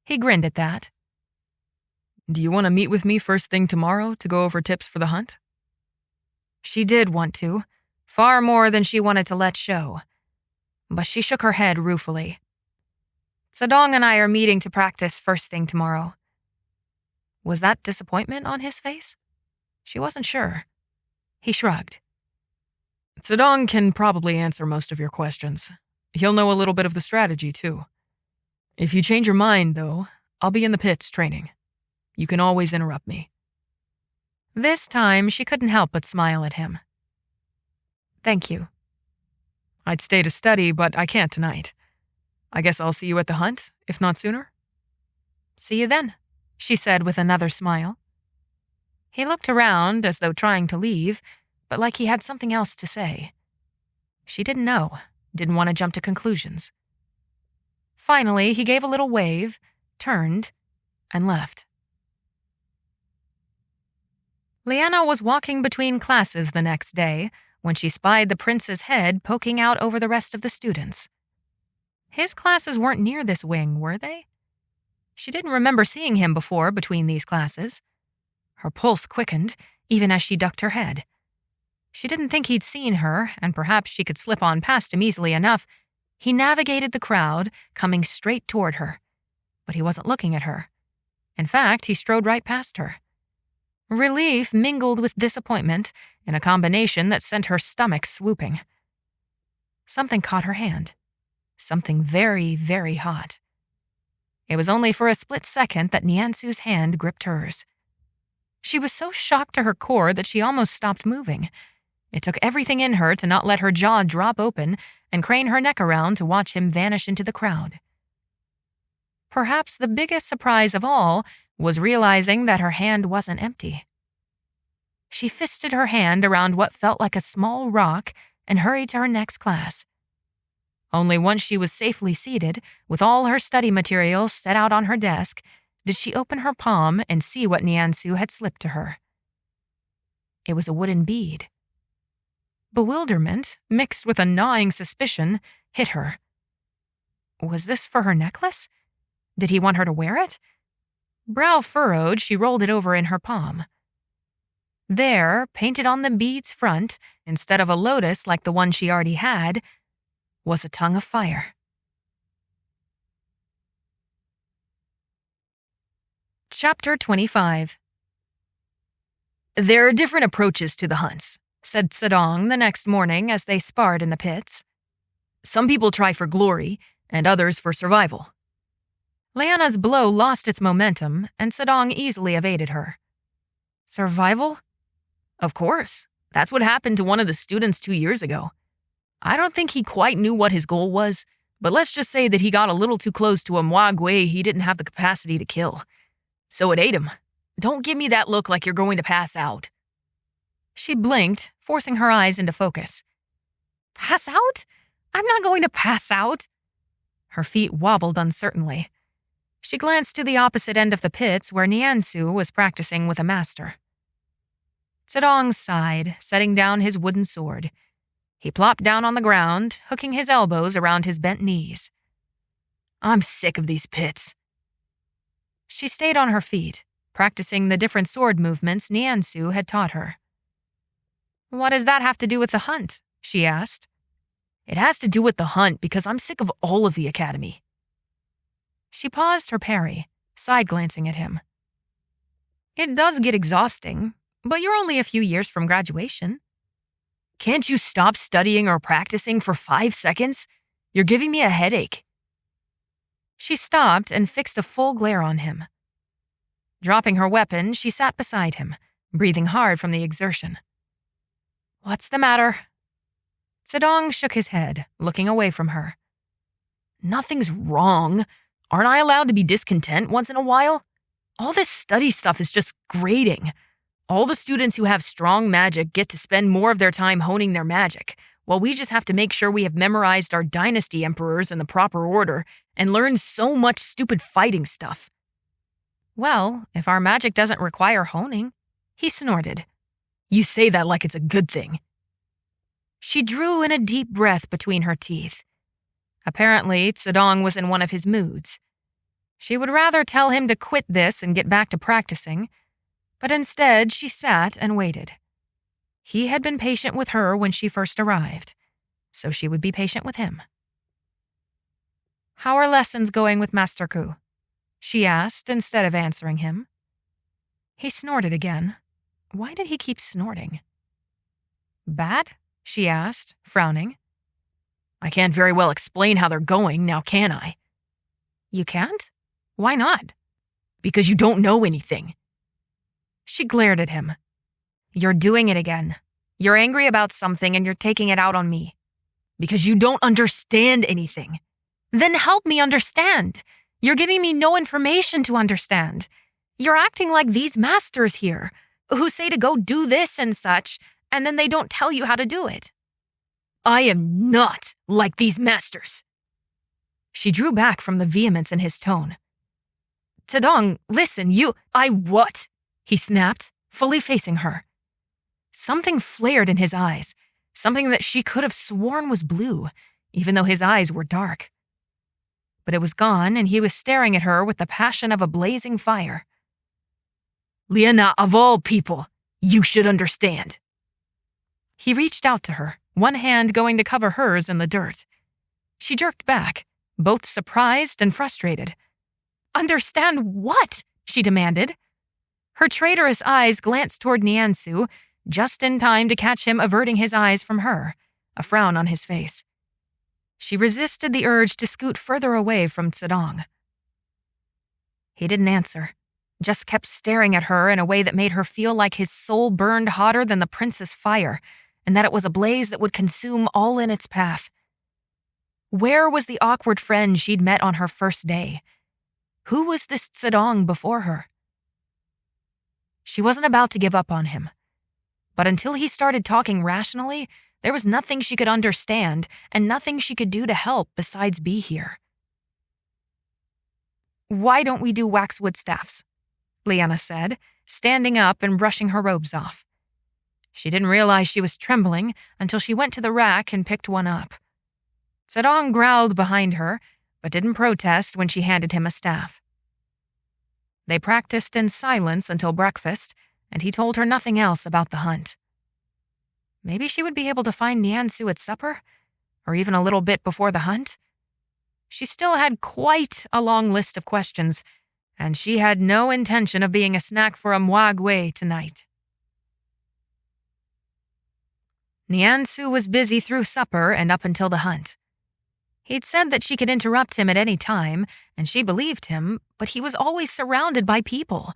He grinned at that. Do you want to meet with me first thing tomorrow to go over tips for the hunt? She did want to, far more than she wanted to let show. But she shook her head ruefully. "Zedong and I are meeting to practice first thing tomorrow." Was that disappointment on his face? She wasn't sure. He shrugged. Zedong can probably answer most of your questions. He'll know a little bit of the strategy, too. If you change your mind, though, I'll be in the pits training. You can always interrupt me. This time, she couldn't help but smile at him. "Thank you." I'd stay to study, but I can't tonight. I guess I'll see you at the hunt, if not sooner. "See you then," she said with another smile. He looked around as though trying to leave, but like he had something else to say. She didn't know, didn't want to jump to conclusions. Finally, he gave a little wave, turned, and left. Liena was walking between classes the next day when she spied the prince's head poking out over the rest of the students. His classes weren't near this wing, were they? She didn't remember seeing him before between these classes. Her pulse quickened, even as she ducked her head. She didn't think he'd seen her, and perhaps she could slip on past him easily enough. He navigated the crowd, coming straight toward her. But he wasn't looking at her. In fact, he strode right past her. Relief mingled with disappointment in a combination that sent her stomach swooping. Something caught her hand. Something very, very hot. It was only for a split second that Niansu's hand gripped hers. She was so shocked to her core that she almost stopped moving. It took everything in her to not let her jaw drop open and crane her neck around to watch him vanish into the crowd. Perhaps the biggest surprise of all was realizing that her hand wasn't empty. She fisted her hand around what felt like a small rock and hurried to her next class. Only once she was safely seated, with all her study materials set out on her desk, did she open her palm and see what Niansu had slipped to her. It was a wooden bead. Bewilderment, mixed with a gnawing suspicion, hit her. Was this for her necklace? Did he want her to wear it? Brow furrowed, she rolled it over in her palm. There, painted on the bead's front, instead of a lotus like the one she already had, was a tongue of fire. Chapter 25. There are different approaches to the hunts, said Zedong the next morning as they sparred in the pits. Some people try for glory, and others for survival. Liena's blow lost its momentum, and Sedong easily evaded her. Survival? Of course. That's what happened to one of the students 2 years ago. I don't think he quite knew what his goal was, but let's just say that he got a little too close to a Mwagwe he didn't have the capacity to kill. So it ate him. Don't give me that look like you're going to pass out. She blinked, forcing her eyes into focus. Pass out? I'm not going to pass out. Her feet wobbled uncertainly. She glanced to the opposite end of the pits where Niansu was practicing with a master. Sedong sighed, setting down his wooden sword. He plopped down on the ground, hooking his elbows around his bent knees. I'm sick of these pits. She stayed on her feet, practicing the different sword movements Niansu had taught her. What does that have to do with the hunt? She asked. It has to do with the hunt because I'm sick of all of the academy. She paused her parry, side-glancing at him. It does get exhausting, but you're only a few years from graduation. Can't you stop studying or practicing for 5 seconds? You're giving me a headache. She stopped and fixed a full glare on him. Dropping her weapon, she sat beside him, breathing hard from the exertion. What's the matter? Sedong shook his head, looking away from her. Nothing's wrong. Aren't I allowed to be discontent once in a while? All this study stuff is just grating. All the students who have strong magic get to spend more of their time honing their magic, while we just have to make sure we have memorized our dynasty emperors in the proper order and learned so much stupid fighting stuff. Well, if our magic doesn't require honing, he snorted. You say that like it's a good thing. She drew in a deep breath between her teeth. Apparently, Sedong was in one of his moods. She would rather tell him to quit this and get back to practicing, but instead she sat and waited. He had been patient with her when she first arrived, so she would be patient with him. How are lessons going with Master Ku? She asked instead of answering him. He snorted again. Why did he keep snorting? Bad? She asked, frowning. I can't very well explain how they're going, now can I? You can't? Why not? Because you don't know anything. She glared at him. You're doing it again. You're angry about something and you're taking it out on me. Because you don't understand anything. Then help me understand. You're giving me no information to understand. You're acting like these masters here, who say to go do this and such, and then they don't tell you how to do it. I am not like these masters. She drew back from the vehemence in his tone. Sedong, listen, I what? He snapped, fully facing her. Something flared in his eyes, something that she could have sworn was blue, even though his eyes were dark. But it was gone, and he was staring at her with the passion of a blazing fire. Liena, of all people, you should understand. He reached out to her, one hand going to cover hers in the dirt. She jerked back, both surprised and frustrated. Understand what? She demanded. Her traitorous eyes glanced toward Niansu, just in time to catch him averting his eyes from her, a frown on his face. She resisted the urge to scoot further away from Sedong. He didn't answer, just kept staring at her in a way that made her feel like his soul burned hotter than the prince's fire, and that it was a blaze that would consume all in its path. Where was the awkward friend she'd met on her first day? Who was this Sedong before her? She wasn't about to give up on him. But until he started talking rationally, there was nothing she could understand and nothing she could do to help besides be here. Why don't we do waxwood staffs? Liena said, standing up and brushing her robes off. She didn't realize she was trembling until she went to the rack and picked one up. Sedong growled behind her, but didn't protest when she handed him a staff. They practiced in silence until breakfast, and he told her nothing else about the hunt. Maybe she would be able to find Niansu at supper, or even a little bit before the hunt. She still had quite a long list of questions, and she had no intention of being a snack for a Mwagwe tonight. Niansu was busy through supper and up until the hunt. He'd said that she could interrupt him at any time, and she believed him, but he was always surrounded by people.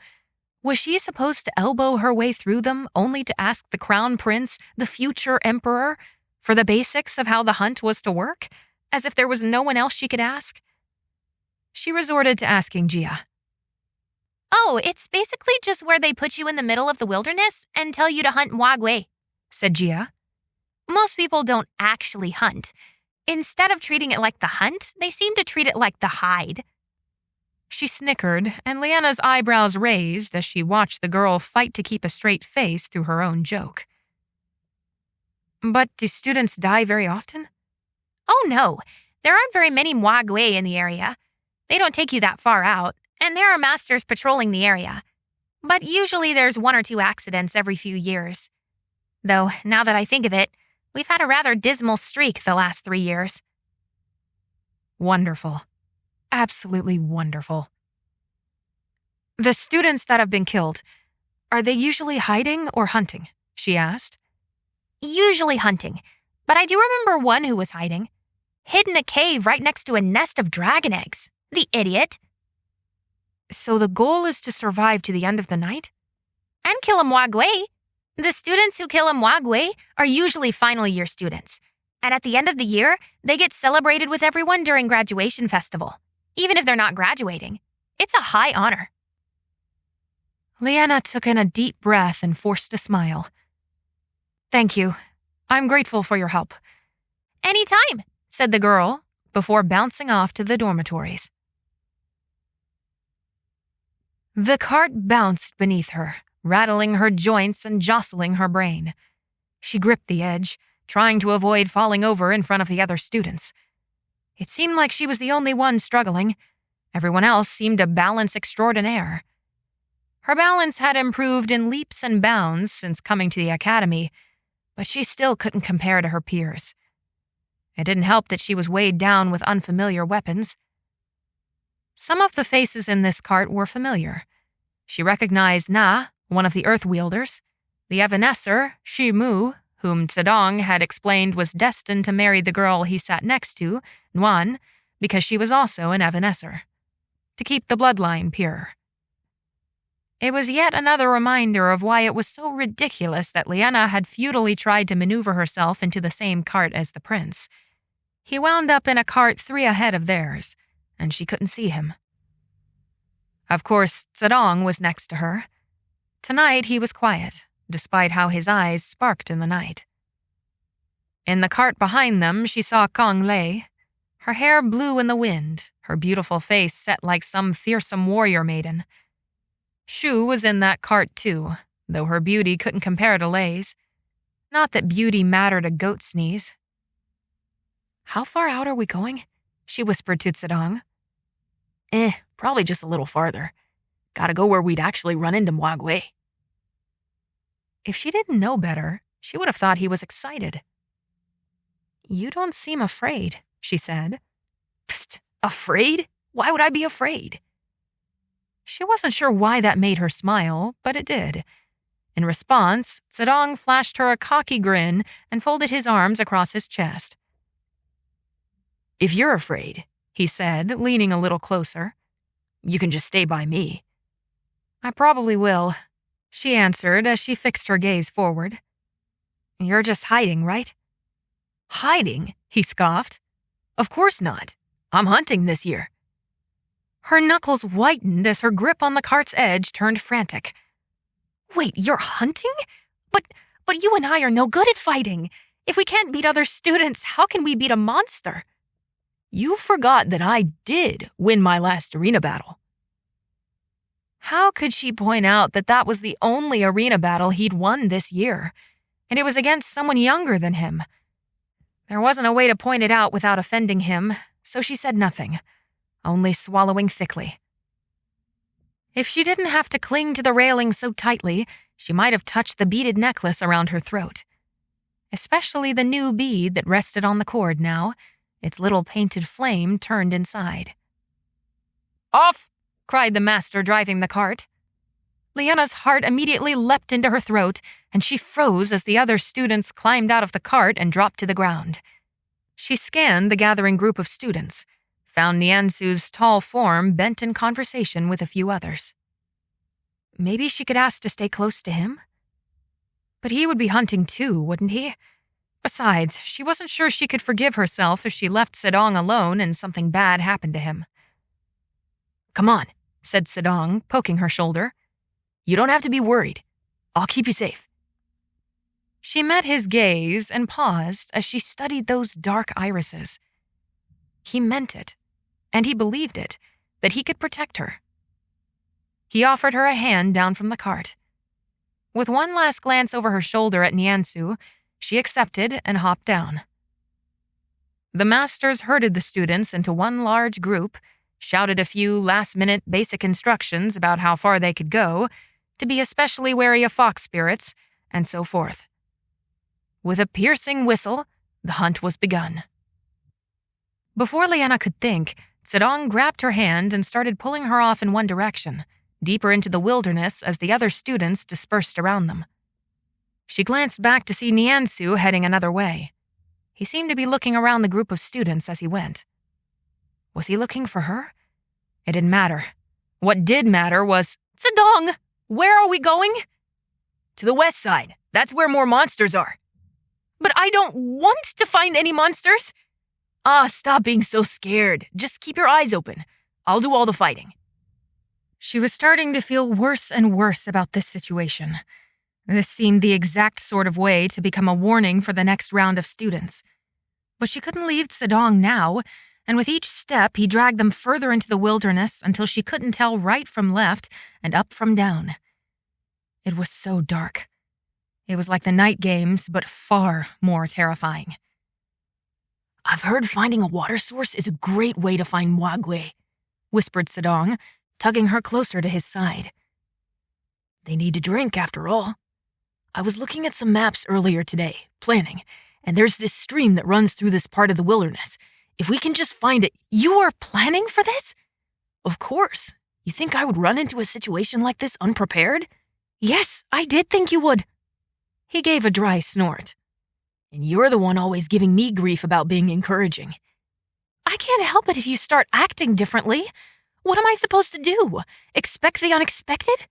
Was she supposed to elbow her way through them only to ask the crown prince, the future emperor, for the basics of how the hunt was to work, as if there was no one else she could ask? She resorted to asking Gia. "Oh, it's basically just where they put you in the middle of the wilderness and tell you to hunt mwagwe," said Gia. "Most people don't actually hunt. Instead of treating it like the hunt, they seem to treat it like the hide." She snickered, and Liena's eyebrows raised as she watched the girl fight to keep a straight face through her own joke. But do students die very often? "Oh no, there aren't very many mwagwe in the area. They don't take you that far out, and there are masters patrolling the area. But usually there's 1 or 2 accidents every few years. Though, now that I think of it, we've had a rather dismal streak the last 3 years." Wonderful. Absolutely wonderful. The students that have been killed, are they usually hiding or hunting? She asked. "Usually hunting, but I do remember one who was hiding. Hid in a cave right next to a nest of dragon eggs. The idiot." So the goal is to survive to the end of the night? "And kill a mwagwe. The students who kill a mwagwe are usually final year students. And at the end of the year, they get celebrated with everyone during graduation festival. Even if they're not graduating. It's a high honor." Liena took in a deep breath and forced a smile. "Thank you. I'm grateful for your help." "Anytime," said the girl, before bouncing off to the dormitories. The cart bounced beneath her, rattling her joints and jostling her brain. She gripped the edge, trying to avoid falling over in front of the other students. It seemed like she was the only one struggling. Everyone else seemed a balance extraordinaire. Her balance had improved in leaps and bounds since coming to the academy, but she still couldn't compare to her peers. It didn't help that she was weighed down with unfamiliar weapons. Some of the faces in this cart were familiar. She recognized Na, one of the earth-wielders, the Evanescer, Shi Mu, whom Zedong had explained was destined to marry the girl he sat next to, Nguyen, because she was also an Evanescer, to keep the bloodline pure. It was yet another reminder of why it was so ridiculous that Liena had futilely tried to maneuver herself into the same cart as the prince. He wound up in a cart 3 ahead of theirs, and she couldn't see him. Of course, Zedong was next to her. Tonight he was quiet, despite how his eyes sparked in the night. In the cart behind them, she saw Kong Lei. Her hair blew in the wind, her beautiful face set like some fearsome warrior maiden. Shu was in that cart too, though her beauty couldn't compare to Lei's. Not that beauty mattered a goat sneeze. "How far out are we going?" she whispered to Zedong. Probably just a little farther. Gotta go where we'd actually run into mwagwe." If she didn't know better, she would have thought he was excited. "You don't seem afraid," she said. "Psst, afraid? Why would I be afraid?" She wasn't sure why that made her smile, but it did. In response, Zedong flashed her a cocky grin and folded his arms across his chest. "If you're afraid," he said, leaning a little closer, "you can just stay by me." "I probably will," she answered as she fixed her gaze forward. "You're just hiding, right?" "Hiding?" he scoffed. "Of course not. I'm hunting this year." Her knuckles whitened as her grip on the cart's edge turned frantic. "Wait, you're hunting? But you and I are no good at fighting. If we can't beat other students, how can we beat a monster?" "You forgot that I did win my last arena battle." How could she point out that that was the only arena battle he'd won this year, and it was against someone younger than him? There wasn't a way to point it out without offending him, so she said nothing, only swallowing thickly. If she didn't have to cling to the railing so tightly, she might have touched the beaded necklace around her throat. Especially the new bead that rested on the cord now, its little painted flame turned inside. "Off!" cried the master driving the cart. Liena's heart immediately leapt into her throat, and she froze as the other students climbed out of the cart and dropped to the ground. She scanned the gathering group of students, found Niansu's tall form bent in conversation with a few others. Maybe she could ask to stay close to him? But he would be hunting too, wouldn't he? Besides, she wasn't sure she could forgive herself if she left Sedong alone and something bad happened to him. "Come on," said Sedong, poking her shoulder. "You don't have to be worried. I'll keep you safe." She met his gaze and paused as she studied those dark irises. He meant it, and he believed it, that he could protect her. He offered her a hand down from the cart. With one last glance over her shoulder at Niansu, she accepted and hopped down. The masters herded the students into one large group, shouted a few last-minute basic instructions about how far they could go, to be especially wary of fox spirits, and so forth. With a piercing whistle, the hunt was begun. Before Liena could think, Sedong grabbed her hand and started pulling her off in one direction, deeper into the wilderness as the other students dispersed around them. She glanced back to see Niansu heading another way. He seemed to be looking around the group of students as he went. Was he looking for her? It didn't matter. What did matter was, "Sedong, where are we going?" "To the west side. That's where more monsters are." "But I don't want to find any monsters." Stop being so scared. Just keep your eyes open. I'll do all the fighting." She was starting to feel worse and worse about this situation. This seemed the exact sort of way to become a warning for the next round of students. But she couldn't leave Sedong now, and with each step he dragged them further into the wilderness until she couldn't tell right from left and up from down. It was so dark. It was like the night games, but far more terrifying. "I've heard finding a water source is a great way to find Mwagwe," whispered Sedong, tugging her closer to his side. "They need to drink, after all. I was looking at some maps earlier today, planning, and there's this stream that runs through this part of the wilderness. If we can just find it..." "You are planning for this?" "Of course. You think I would run into a situation like this unprepared?" "Yes, I did think you would." He gave a dry snort. "And you're the one always giving me grief about being encouraging." "I can't help it if you start acting differently. What am I supposed to do? Expect the unexpected?"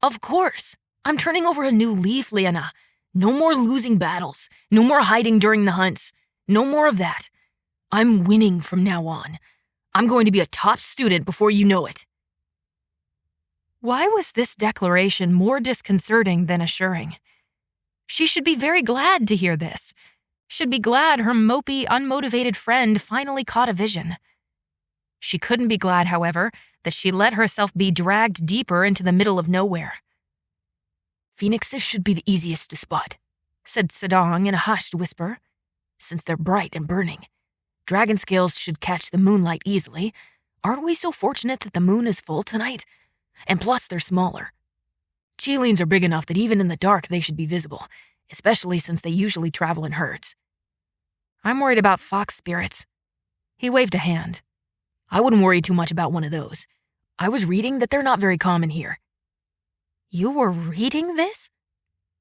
"Of course. I'm turning over a new leaf, Liena. No more losing battles. No more hiding during the hunts. No more of that. I'm winning from now on. I'm going to be a top student before you know it." Why was this declaration more disconcerting than assuring? She should be very glad to hear this. Should be glad her mopey, unmotivated friend finally caught a vision. She couldn't be glad, however, that she let herself be dragged deeper into the middle of nowhere. "Phoenixes should be the easiest to spot," said Sedong in a hushed whisper, "since they're bright and burning. Dragon scales should catch the moonlight easily. Aren't we so fortunate that the moon is full tonight? And plus, they're smaller. Qilins are big enough that even in the dark they should be visible, especially since they usually travel in herds." "I'm worried about fox spirits." He waved a hand. "I wouldn't worry too much about one of those. I was reading that they're not very common here." "You were reading this?"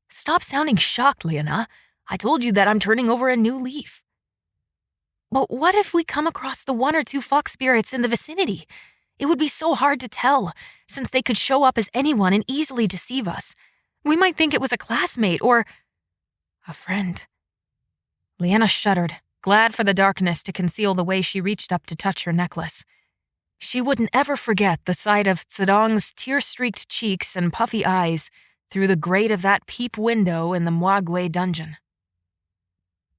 "Stop sounding shocked, Liena. I told you that I'm turning over a new leaf." "But what if we come across the one or two fox spirits in the vicinity? It would be so hard to tell, since they could show up as anyone and easily deceive us. We might think it was a classmate or a friend." Liena shuddered, glad for the darkness to conceal the way she reached up to touch her necklace. She wouldn't ever forget the sight of Sedong's tear-streaked cheeks and puffy eyes through the grate of that peep window in the Mwagwe dungeon.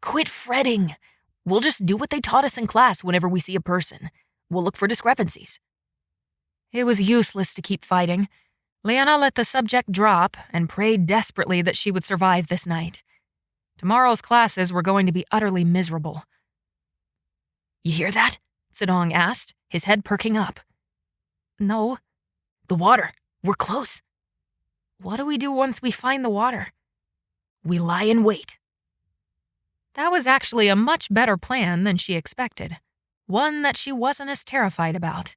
"Quit fretting. We'll just do what they taught us in class whenever we see a person. We'll look for discrepancies." It was useless to keep fighting. Liena let the subject drop and prayed desperately that she would survive this night. Tomorrow's classes were going to be utterly miserable. "You hear that?" Sedong asked, his head perking up. "No." "The water. We're close." "What do we do once we find the water?" "We lie in wait." That was actually a much better plan than she expected. One that she wasn't as terrified about.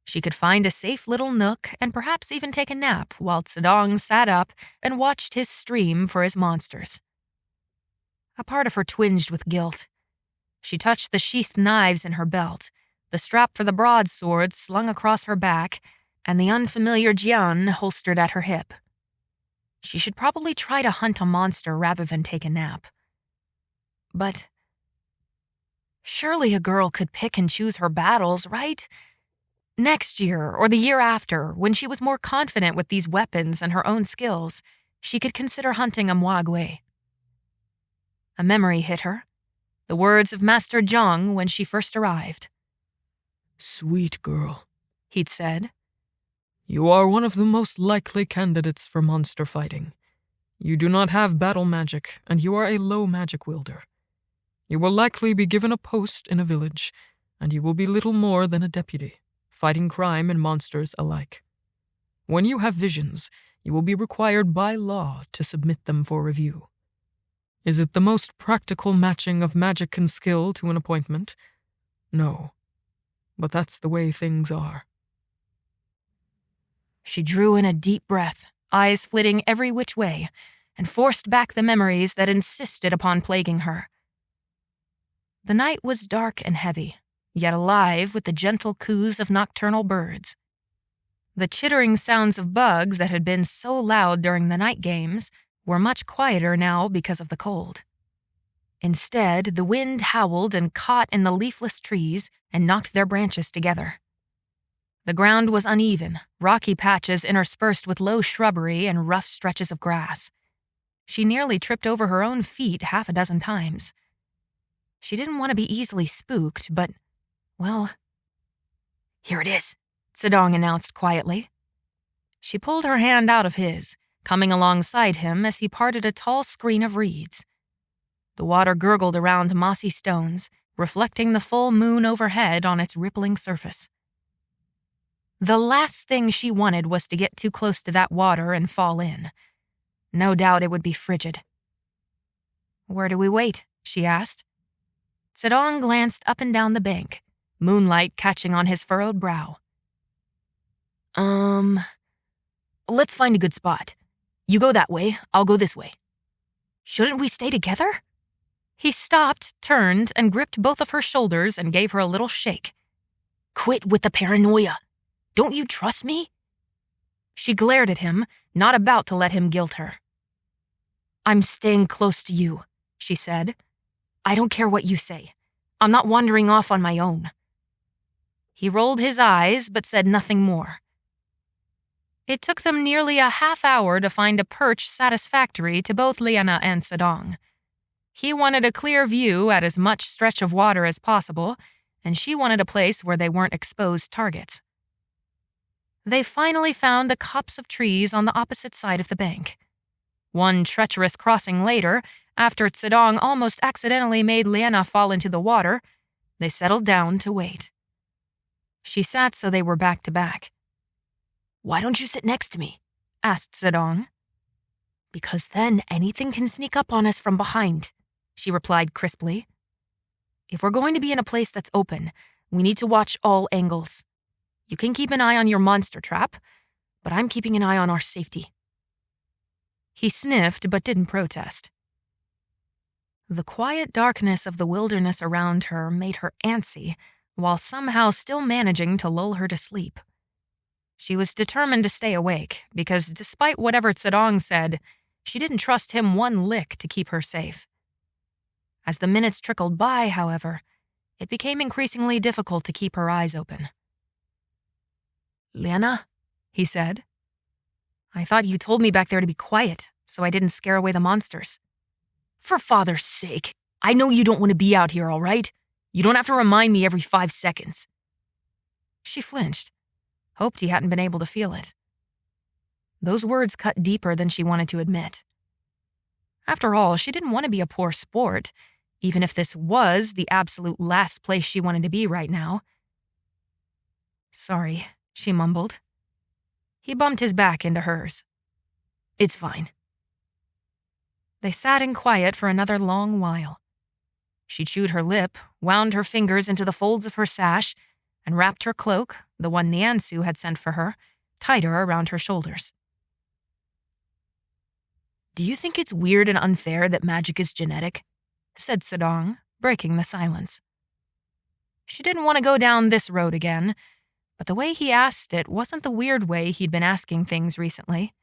She could find a safe little nook and perhaps even take a nap while Sedong sat up and watched his stream for his monsters. A part of her twinged with guilt. She touched the sheathed knives in her belt, the strap for the broadsword slung across her back, and the unfamiliar jian holstered at her hip. She should probably try to hunt a monster rather than take a nap. But surely a girl could pick and choose her battles, right? Next year, or the year after, when she was more confident with these weapons and her own skills, she could consider hunting a Muagway. A memory hit her. The words of Master Zhang when she first arrived. "Sweet girl," he'd said. "You are one of the most likely candidates for monster fighting. You do not have battle magic, and you are a low magic wielder. You will likely be given a post in a village, and you will be little more than a deputy, fighting crime and monsters alike. When you have visions, you will be required by law to submit them for review. Is it the most practical matching of magic and skill to an appointment? No. But that's the way things are." She drew in a deep breath, eyes flitting every which way, and forced back the memories that insisted upon plaguing her. The night was dark and heavy, yet alive with the gentle coos of nocturnal birds. The chittering sounds of bugs that had been so loud during the night games were much quieter now because of the cold. Instead, the wind howled and caught in the leafless trees and knocked their branches together. The ground was uneven, rocky patches interspersed with low shrubbery and rough stretches of grass. She nearly tripped over her own feet half a dozen times. She didn't want to be easily spooked, but, well... "Here it is," Zedong announced quietly. She pulled her hand out of his, coming alongside him as he parted a tall screen of reeds. The water gurgled around mossy stones, reflecting the full moon overhead on its rippling surface. The last thing she wanted was to get too close to that water and fall in. No doubt it would be frigid. "Where do we wait?" she asked. Zedong glanced up and down the bank, moonlight catching on his furrowed brow. Let's find a good spot. You go that way, I'll go this way." "Shouldn't we stay together?" He stopped, turned, and gripped both of her shoulders and gave her a little shake. "Quit with the paranoia. Don't you trust me?" She glared at him, not about to let him guilt her. "I'm staying close to you," she said. "I don't care what you say. I'm not wandering off on my own." He rolled his eyes but said nothing more. It took them nearly a half hour to find a perch satisfactory to both Liena and Zedong. He wanted a clear view at as much stretch of water as possible, and she wanted a place where they weren't exposed targets. They finally found a copse of trees on the opposite side of the bank. One treacherous crossing later, after Zedong almost accidentally made Liena fall into the water, they settled down to wait. She sat so they were back to back. "Why don't you sit next to me?" asked Zedong. "Because then anything can sneak up on us from behind," she replied crisply. "If we're going to be in a place that's open, we need to watch all angles. You can keep an eye on your monster trap, but I'm keeping an eye on our safety." He sniffed but didn't protest. The quiet darkness of the wilderness around her made her antsy, while somehow still managing to lull her to sleep. She was determined to stay awake, because despite whatever Zedong said, she didn't trust him one lick to keep her safe. As the minutes trickled by, however, it became increasingly difficult to keep her eyes open. "Liena," he said. "I thought you told me back there to be quiet, so I didn't scare away the monsters." "For father's sake, I know you don't want to be out here, all right? You don't have to remind me every 5 seconds. She flinched, hoped he hadn't been able to feel it. Those words cut deeper than she wanted to admit. After all, she didn't want to be a poor sport, even if this was the absolute last place she wanted to be right now. "Sorry," she mumbled. He bumped his back into hers. "It's fine." They sat in quiet for another long while. She chewed her lip, wound her fingers into the folds of her sash, and wrapped her cloak, the one Niansu had sent for her, tighter around her shoulders. "Do you think it's weird and unfair that magic is genetic?" said Zedong, breaking the silence. She didn't want to go down this road again, but the way he asked it wasn't the weird way he'd been asking things recently.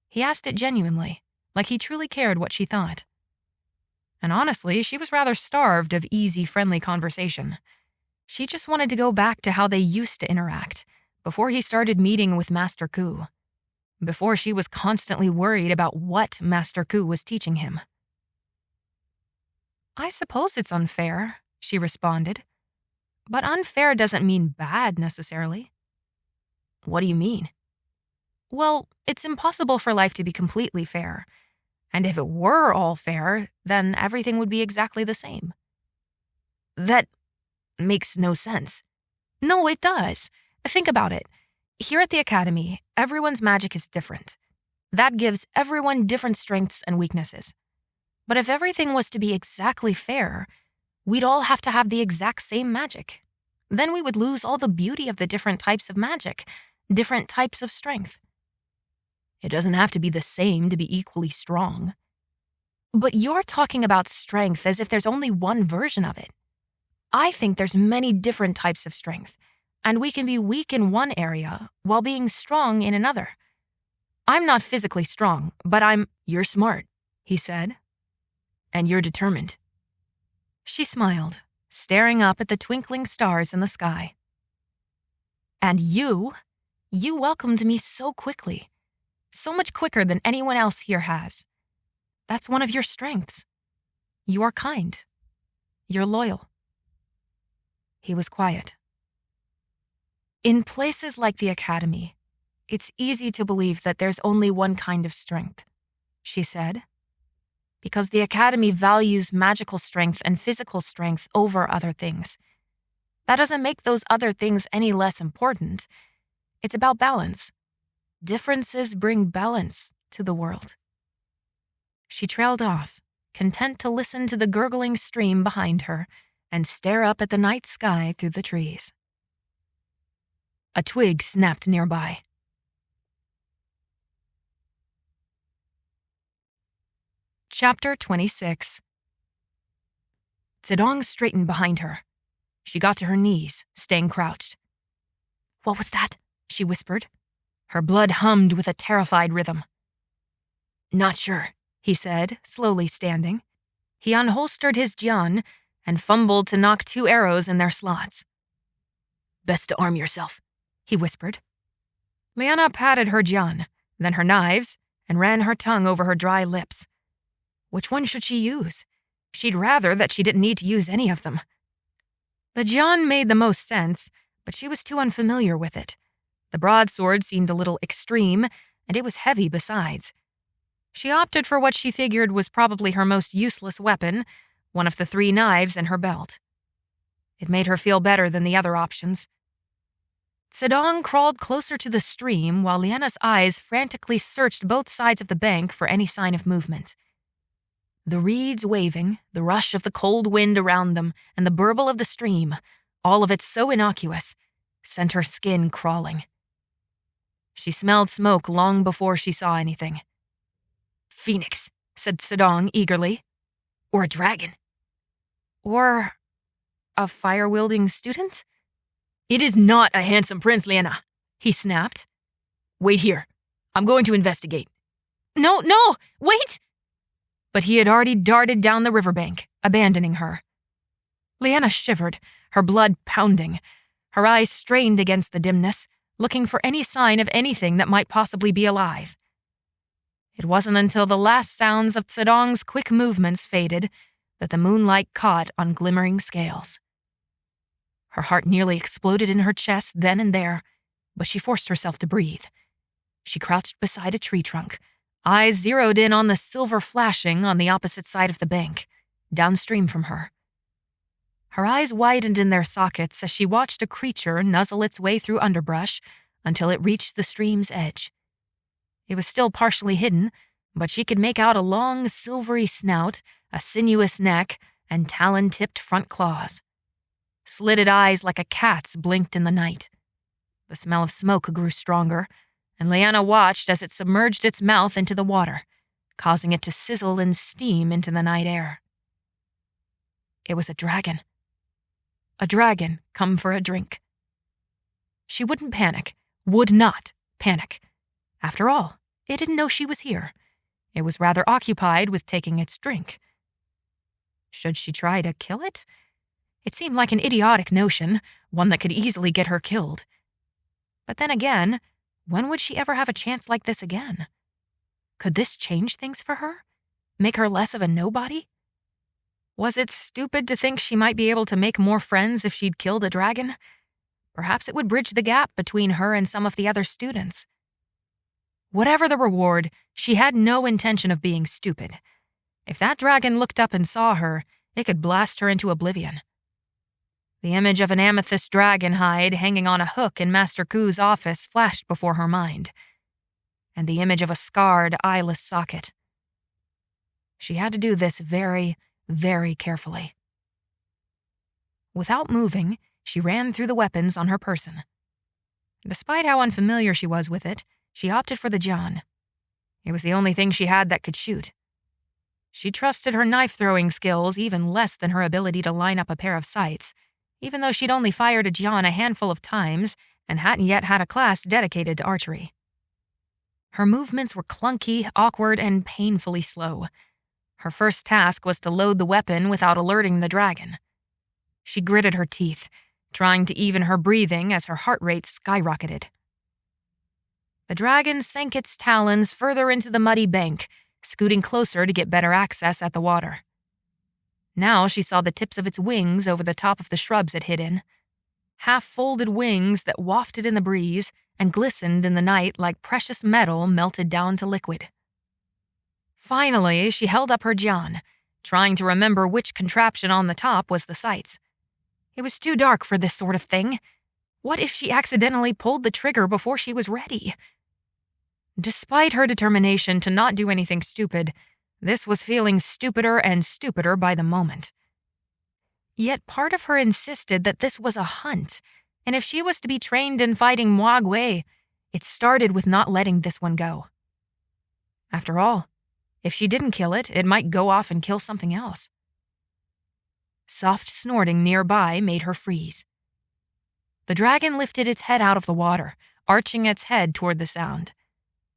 He asked it genuinely, like he truly cared what she thought. And honestly, she was rather starved of easy, friendly conversation. She just wanted to go back to how they used to interact, before he started meeting with Master Ku, before she was constantly worried about what Master Ku was teaching him. "I suppose it's unfair," she responded. "But unfair doesn't mean bad, necessarily." "What do you mean?" "Well, it's impossible for life to be completely fair. And if it were all fair, then everything would be exactly the same." "That makes no sense." "No, it does. Think about it. Here at the Academy, everyone's magic is different. That gives everyone different strengths and weaknesses. But if everything was to be exactly fair, we'd all have to have the exact same magic. Then we would lose all the beauty of the different types of magic, different types of strength." "It doesn't have to be the same to be equally strong." "But you're talking about strength as if there's only one version of it. I think there's many different types of strength, and we can be weak in one area while being strong in another. I'm not physically strong, but "You're smart," he said. "And you're determined." She smiled, staring up at the twinkling stars in the sky. "And you welcomed me so quickly. So much quicker than anyone else here has. That's one of your strengths. You are kind. You're loyal." He was quiet. "In places like the Academy, it's easy to believe that there's only one kind of strength," she said. "Because the Academy values magical strength and physical strength over other things. That doesn't make those other things any less important. It's about balance. Differences bring balance to the world." She trailed off, content to listen to the gurgling stream behind her and stare up at the night sky through the trees. A twig snapped nearby. Chapter 26. Zedong straightened behind her. She got to her knees, staying crouched. "What was that?" she whispered. Her blood hummed with a terrified rhythm. "Not sure," he said, slowly standing. He unholstered his jian and fumbled to knock 2 arrows in their slots. "Best to arm yourself," he whispered. Liena patted her jian, then her knives, and ran her tongue over her dry lips. Which one should she use? She'd rather that she didn't need to use any of them. The jian made the most sense, but she was too unfamiliar with it. The broadsword seemed a little extreme, and it was heavy besides. She opted for what she figured was probably her most useless weapon, one of the 3 knives in her belt. It made her feel better than the other options. Zedong crawled closer to the stream while Liena's eyes frantically searched both sides of the bank for any sign of movement. The reeds waving, the rush of the cold wind around them, and the burble of the stream, all of it so innocuous, sent her skin crawling. She smelled smoke long before she saw anything. "Phoenix," said Zedong eagerly. "Or a dragon." "Or a fire-wielding student?" "It is not a handsome prince, Liena," he snapped. "Wait here. I'm going to investigate." No, wait!" But he had already darted down the riverbank, abandoning her. Liena shivered, her blood pounding, her eyes strained against the dimness, looking for any sign of anything that might possibly be alive. It wasn't until the last sounds of Zedong's quick movements faded that the moonlight caught on glimmering scales. Her heart nearly exploded in her chest then and there, but she forced herself to breathe. She crouched beside a tree trunk, eyes zeroed in on the silver flashing on the opposite side of the bank, downstream from her. Her eyes widened in their sockets as she watched a creature nuzzle its way through underbrush until it reached the stream's edge. It was still partially hidden, but she could make out a long, silvery snout, a sinuous neck, and talon-tipped front claws. Slitted eyes like a cat's blinked in the night. The smell of smoke grew stronger, and Liena watched as it submerged its mouth into the water, causing it to sizzle and steam into the night air. It was a dragon. A dragon come for a drink. She wouldn't panic, would not panic. After all, it didn't know she was here. It was rather occupied with taking its drink. Should she try to kill it? It seemed like an idiotic notion, one that could easily get her killed. But then again, when would she ever have a chance like this again? Could this change things for her? Make her less of a nobody? Was it stupid to think she might be able to make more friends if she'd killed a dragon? Perhaps it would bridge the gap between her and some of the other students. Whatever the reward, she had no intention of being stupid. If that dragon looked up and saw her, it could blast her into oblivion. The image of an amethyst dragon hide hanging on a hook in Master Ku's office flashed before her mind, and the image of a scarred, eyeless socket. She had to do this very, very carefully. Without moving, she ran through the weapons on her person. Despite how unfamiliar she was with it, she opted for the John. It was the only thing she had that could shoot. She trusted her knife-throwing skills even less than her ability to line up a pair of sights, even though she'd only fired a John a handful of times and hadn't yet had a class dedicated to archery. Her movements were clunky, awkward, and painfully slow. Her first task was to load the weapon without alerting the dragon. She gritted her teeth, trying to even her breathing as her heart rate skyrocketed. The dragon sank its talons further into the muddy bank, scooting closer to get better access at the water. Now she saw the tips of its wings over the top of the shrubs it hid in. Half-folded wings that wafted in the breeze and glistened in the night like precious metal melted down to liquid. Finally, she held up her John, trying to remember which contraption on the top was the sights. It was too dark for this sort of thing. What if she accidentally pulled the trigger before she was ready? Despite her determination to not do anything stupid, this was feeling stupider and stupider by the moment. Yet part of her insisted that this was a hunt, and if she was to be trained in fighting Mwagwe, it started with not letting this one go. After all, if she didn't kill it, it might go off and kill something else. Soft snorting nearby made her freeze. The dragon lifted its head out of the water, arching its head toward the sound,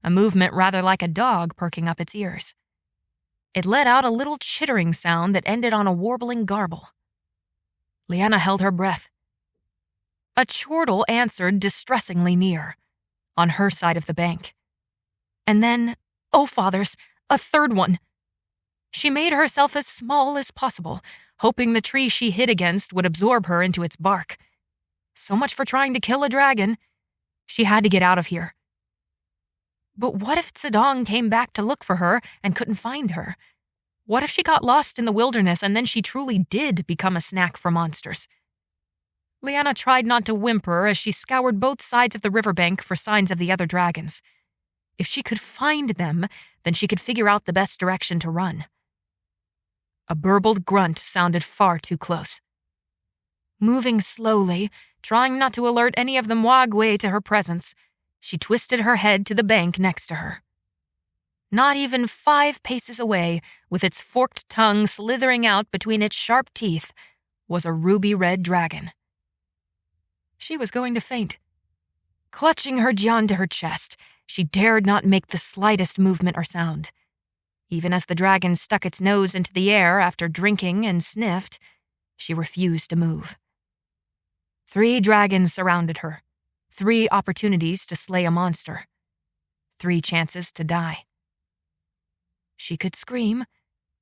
a movement rather like a dog perking up its ears. It let out a little chittering sound that ended on a warbling garble. Liena held her breath. A chortle answered distressingly near, on her side of the bank. And then, oh fathers, a third one. She made herself as small as possible, hoping the tree she hid against would absorb her into its bark. So much for trying to kill a dragon. She had to get out of here. But what if Zedong came back to look for her and couldn't find her? What if she got lost in the wilderness and then she truly did become a snack for monsters? Liena tried not to whimper as she scoured both sides of the riverbank for signs of the other dragons. If she could find them, then she could figure out the best direction to run. A burbled grunt sounded far too close. Moving slowly, trying not to alert any of the Mwagwe to her presence, she twisted her head to the bank next to her. Not even 5 paces away, with its forked tongue slithering out between its sharp teeth, was a ruby-red dragon. She was going to faint. Clutching her Jian to her chest, she dared not make the slightest movement or sound. Even as the dragon stuck its nose into the air after drinking and sniffed, she refused to move. 3 dragons surrounded her, 3 opportunities to slay a monster, 3 chances to die. She could scream.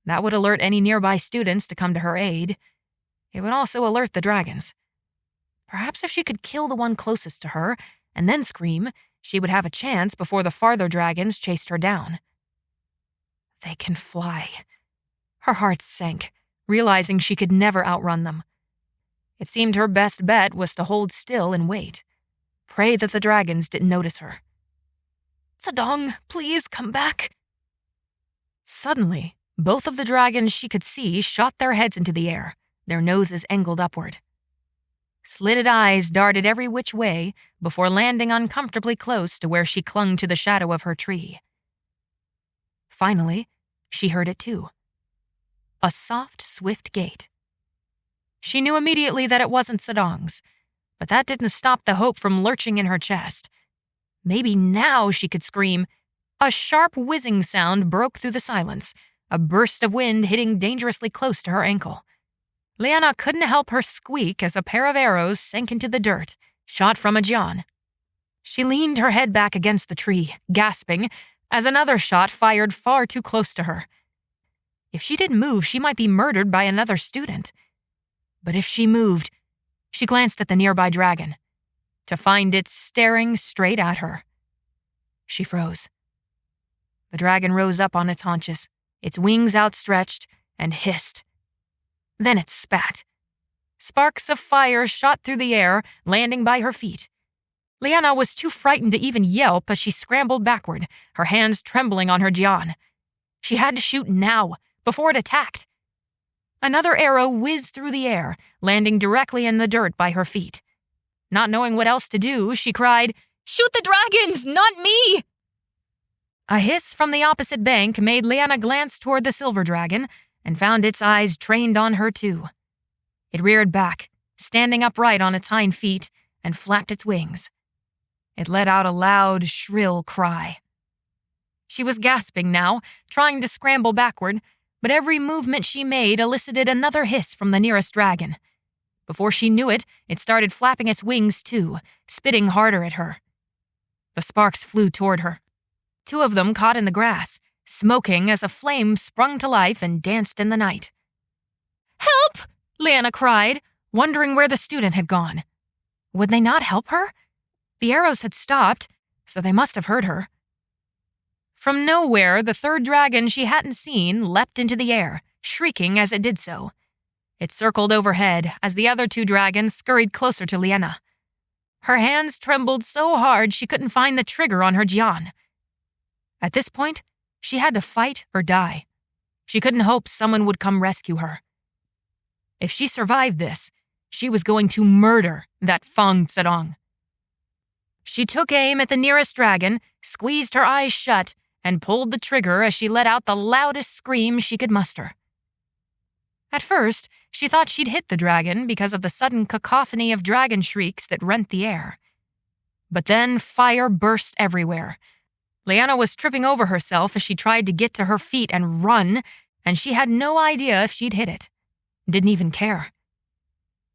That would alert any nearby students to come to her aid. It would also alert the dragons. Perhaps if she could kill the one closest to her, and then scream, she would have a chance before the farther dragons chased her down. They can fly. Her heart sank, realizing she could never outrun them. It seemed her best bet was to hold still and wait. Pray that the dragons didn't notice her. Zedong, please come back. Suddenly, both of the dragons she could see shot their heads into the air, their noses angled upward. Slitted eyes darted every which way before landing uncomfortably close to where she clung to the shadow of her tree. Finally, she heard it too. A soft, swift gait. She knew immediately that it wasn't Sedong's, but that didn't stop the hope from lurching in her chest. Maybe now she could scream. A sharp whizzing sound broke through the silence, a burst of wind hitting dangerously close to her ankle. Liena couldn't help her squeak as a pair of arrows sank into the dirt, shot from a jian. She leaned her head back against the tree, gasping, as another shot fired far too close to her. If she didn't move, she might be murdered by another student. But if she moved, she glanced at the nearby dragon, to find it staring straight at her. She froze. The dragon rose up on its haunches, its wings outstretched, and hissed. Then it spat. Sparks of fire shot through the air, landing by her feet. Liena was too frightened to even yelp as she scrambled backward, her hands trembling on her jian. She had to shoot now, before it attacked. Another arrow whizzed through the air, landing directly in the dirt by her feet. Not knowing what else to do, she cried, "Shoot the dragons, not me!" A hiss from the opposite bank made Liena glance toward the silver dragon and found its eyes trained on her too. It reared back, standing upright on its hind feet, and flapped its wings. It let out a loud, shrill cry. She was gasping now, trying to scramble backward, but every movement she made elicited another hiss from the nearest dragon. Before she knew it, it started flapping its wings too, spitting harder at her. The sparks flew toward her. Two of them caught in the grass, smoking as a flame sprung to life and danced in the night. "Help!" Liena cried, wondering where the student had gone. Would they not help her? The arrows had stopped, so they must have heard her. From nowhere, the third dragon she hadn't seen leapt into the air, shrieking as it did so. It circled overhead as the other two dragons scurried closer to Liena. Her hands trembled so hard she couldn't find the trigger on her jian. At this point, she had to fight or die. She couldn't hope someone would come rescue her. If she survived this, she was going to murder that Fang Zedong. She took aim at the nearest dragon, squeezed her eyes shut, and pulled the trigger as she let out the loudest scream she could muster. At first, she thought she'd hit the dragon because of the sudden cacophony of dragon shrieks that rent the air. But then fire burst everywhere. Liena was tripping over herself as she tried to get to her feet and run, and she had no idea if she'd hit it. Didn't even care.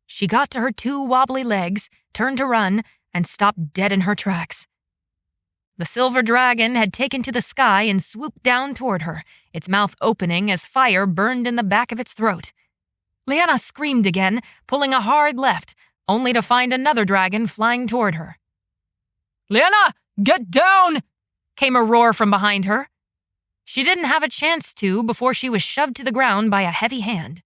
She got to her two wobbly legs, turned to run, and stopped dead in her tracks. The silver dragon had taken to the sky and swooped down toward her, its mouth opening as fire burned in the back of its throat. Liena screamed again, pulling a hard left, only to find another dragon flying toward her. "Liena, get down!" came a roar from behind her. She didn't have a chance to before she was shoved to the ground by a heavy hand.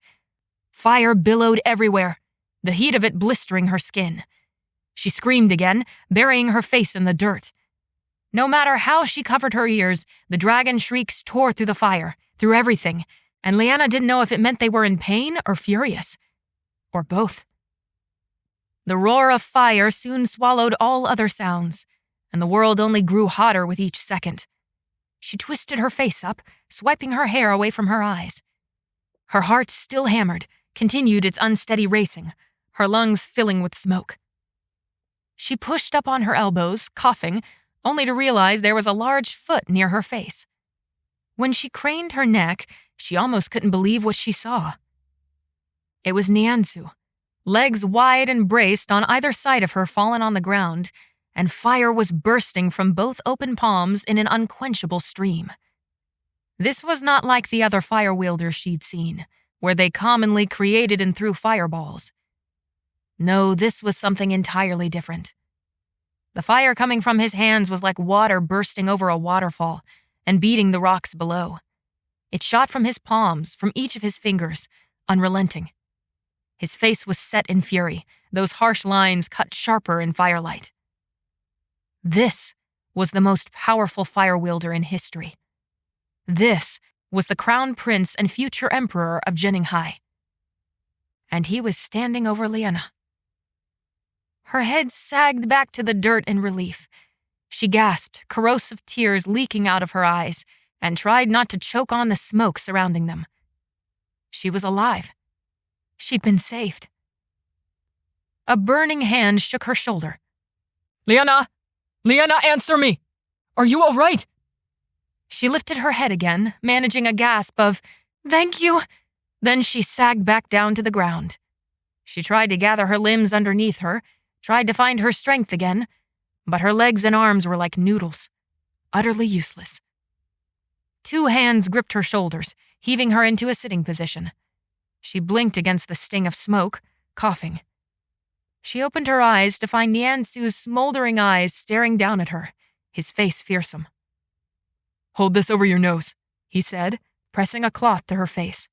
Fire billowed everywhere, the heat of it blistering her skin. She screamed again, burying her face in the dirt. No matter how she covered her ears, the dragon shrieks tore through the fire, through everything, and Liena didn't know if it meant they were in pain or furious. Or both. The roar of fire soon swallowed all other sounds, and the world only grew hotter with each second. She twisted her face up, swiping her hair away from her eyes. Her heart, still hammered, continued its unsteady racing, her lungs filling with smoke. She pushed up on her elbows, coughing, only to realize there was a large foot near her face. When she craned her neck, she almost couldn't believe what she saw. It was Niansu, legs wide and braced on either side of her fallen on the ground, and fire was bursting from both open palms in an unquenchable stream. This was not like the other fire-wielders she'd seen, where they commonly created and threw fireballs. No, this was something entirely different. The fire coming from his hands was like water bursting over a waterfall and beating the rocks below. It shot from his palms, from each of his fingers, unrelenting. His face was set in fury, those harsh lines cut sharper in firelight. This was the most powerful fire-wielder in history. This was the crown prince and future emperor of Zheninghai. And he was standing over Liena. Her head sagged back to the dirt in relief. She gasped, corrosive tears leaking out of her eyes, and tried not to choke on the smoke surrounding them. She was alive. She'd been saved. A burning hand shook her shoulder. Liena! Liena, answer me! Are you all right? She lifted her head again, managing a gasp of, "Thank you." Then she sagged back down to the ground. She tried to gather her limbs underneath her, tried to find her strength again, but her legs and arms were like noodles, utterly useless. Two hands gripped her shoulders, heaving her into a sitting position. She blinked against the sting of smoke, coughing. She opened her eyes to find Niansu's smoldering eyes staring down at her, his face fearsome. Hold this over your nose, he said, pressing a cloth to her face.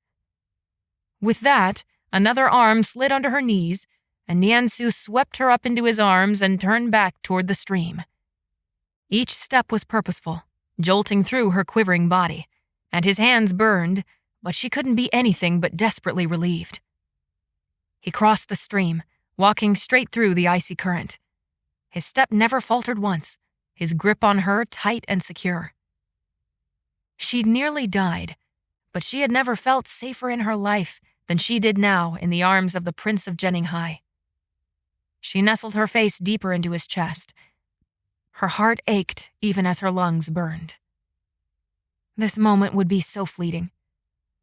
With that, another arm slid under her knees, and Niansu swept her up into his arms and turned back toward the stream. Each step was purposeful, jolting through her quivering body, and his hands burned, but she couldn't be anything but desperately relieved. He crossed the stream, walking straight through the icy current. His step never faltered once, his grip on her tight and secure. She'd nearly died, but she had never felt safer in her life than she did now in the arms of the Prince of Jenninghai. She nestled her face deeper into his chest. Her heart ached even as her lungs burned. This moment would be so fleeting.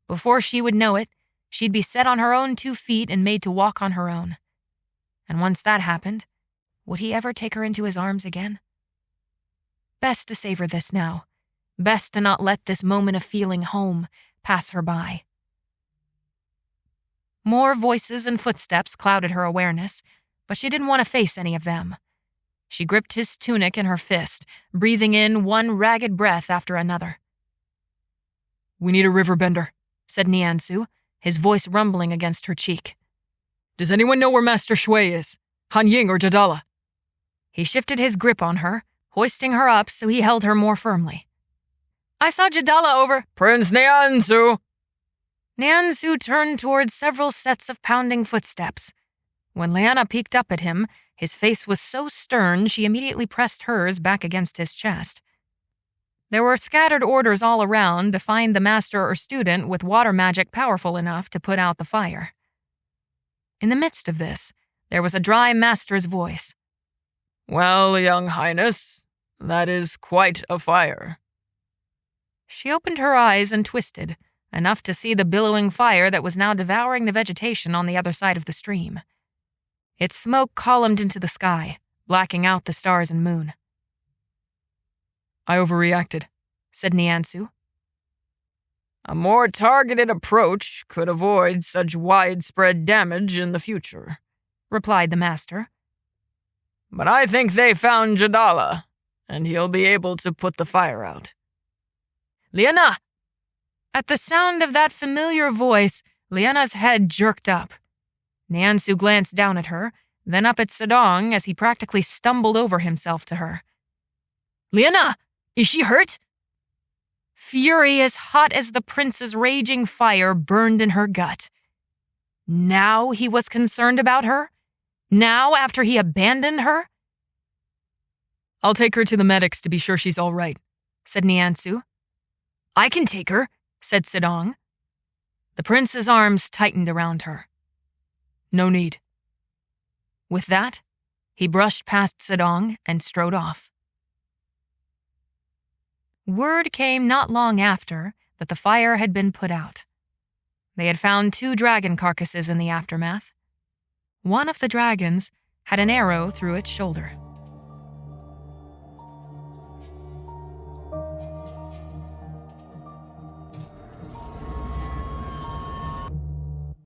Before she would know it, she'd be set on her own 2 feet and made to walk on her own. And once that happened, would he ever take her into his arms again? Best to savor this now. Best to not let this moment of feeling home pass her by. More voices and footsteps clouded her awareness, but she didn't want to face any of them. She gripped his tunic in her fist, breathing in one ragged breath after another. We need a riverbender, said Niansu, his voice rumbling against her cheek. Does anyone know where Master Shui is? Han Ying or Jadala? He shifted his grip on her, hoisting her up so he held her more firmly. I saw Jadala over. Prince Niansu! Niansu turned towards several sets of pounding footsteps. When Liena peeked up at him, his face was so stern she immediately pressed hers back against his chest. There were scattered orders all around to find the master or student with water magic powerful enough to put out the fire. In the midst of this, there was a dry master's voice. Well, young highness, that is quite a fire. She opened her eyes and twisted, enough to see the billowing fire that was now devouring the vegetation on the other side of the stream. Its smoke columned into the sky, blacking out the stars and moon. I overreacted, said Niansu. A more targeted approach could avoid such widespread damage in the future, replied the master. But I think they found Jadala, and he'll be able to put the fire out. Liena! At the sound of that familiar voice, Liena's head jerked up. Niansu glanced down at her, then up at Sedong as he practically stumbled over himself to her. Liena! Is she hurt? Fury as hot as the prince's raging fire burned in her gut. Now he was concerned about her? Now after he abandoned her? I'll take her to the medics to be sure she's all right, said Niansu. I can take her, said Sedong. The prince's arms tightened around her. No need. With that, he brushed past Sedong and strode off. Word came not long after that the fire had been put out. They had found 2 dragon carcasses in the aftermath. One of the dragons had an arrow through its shoulder.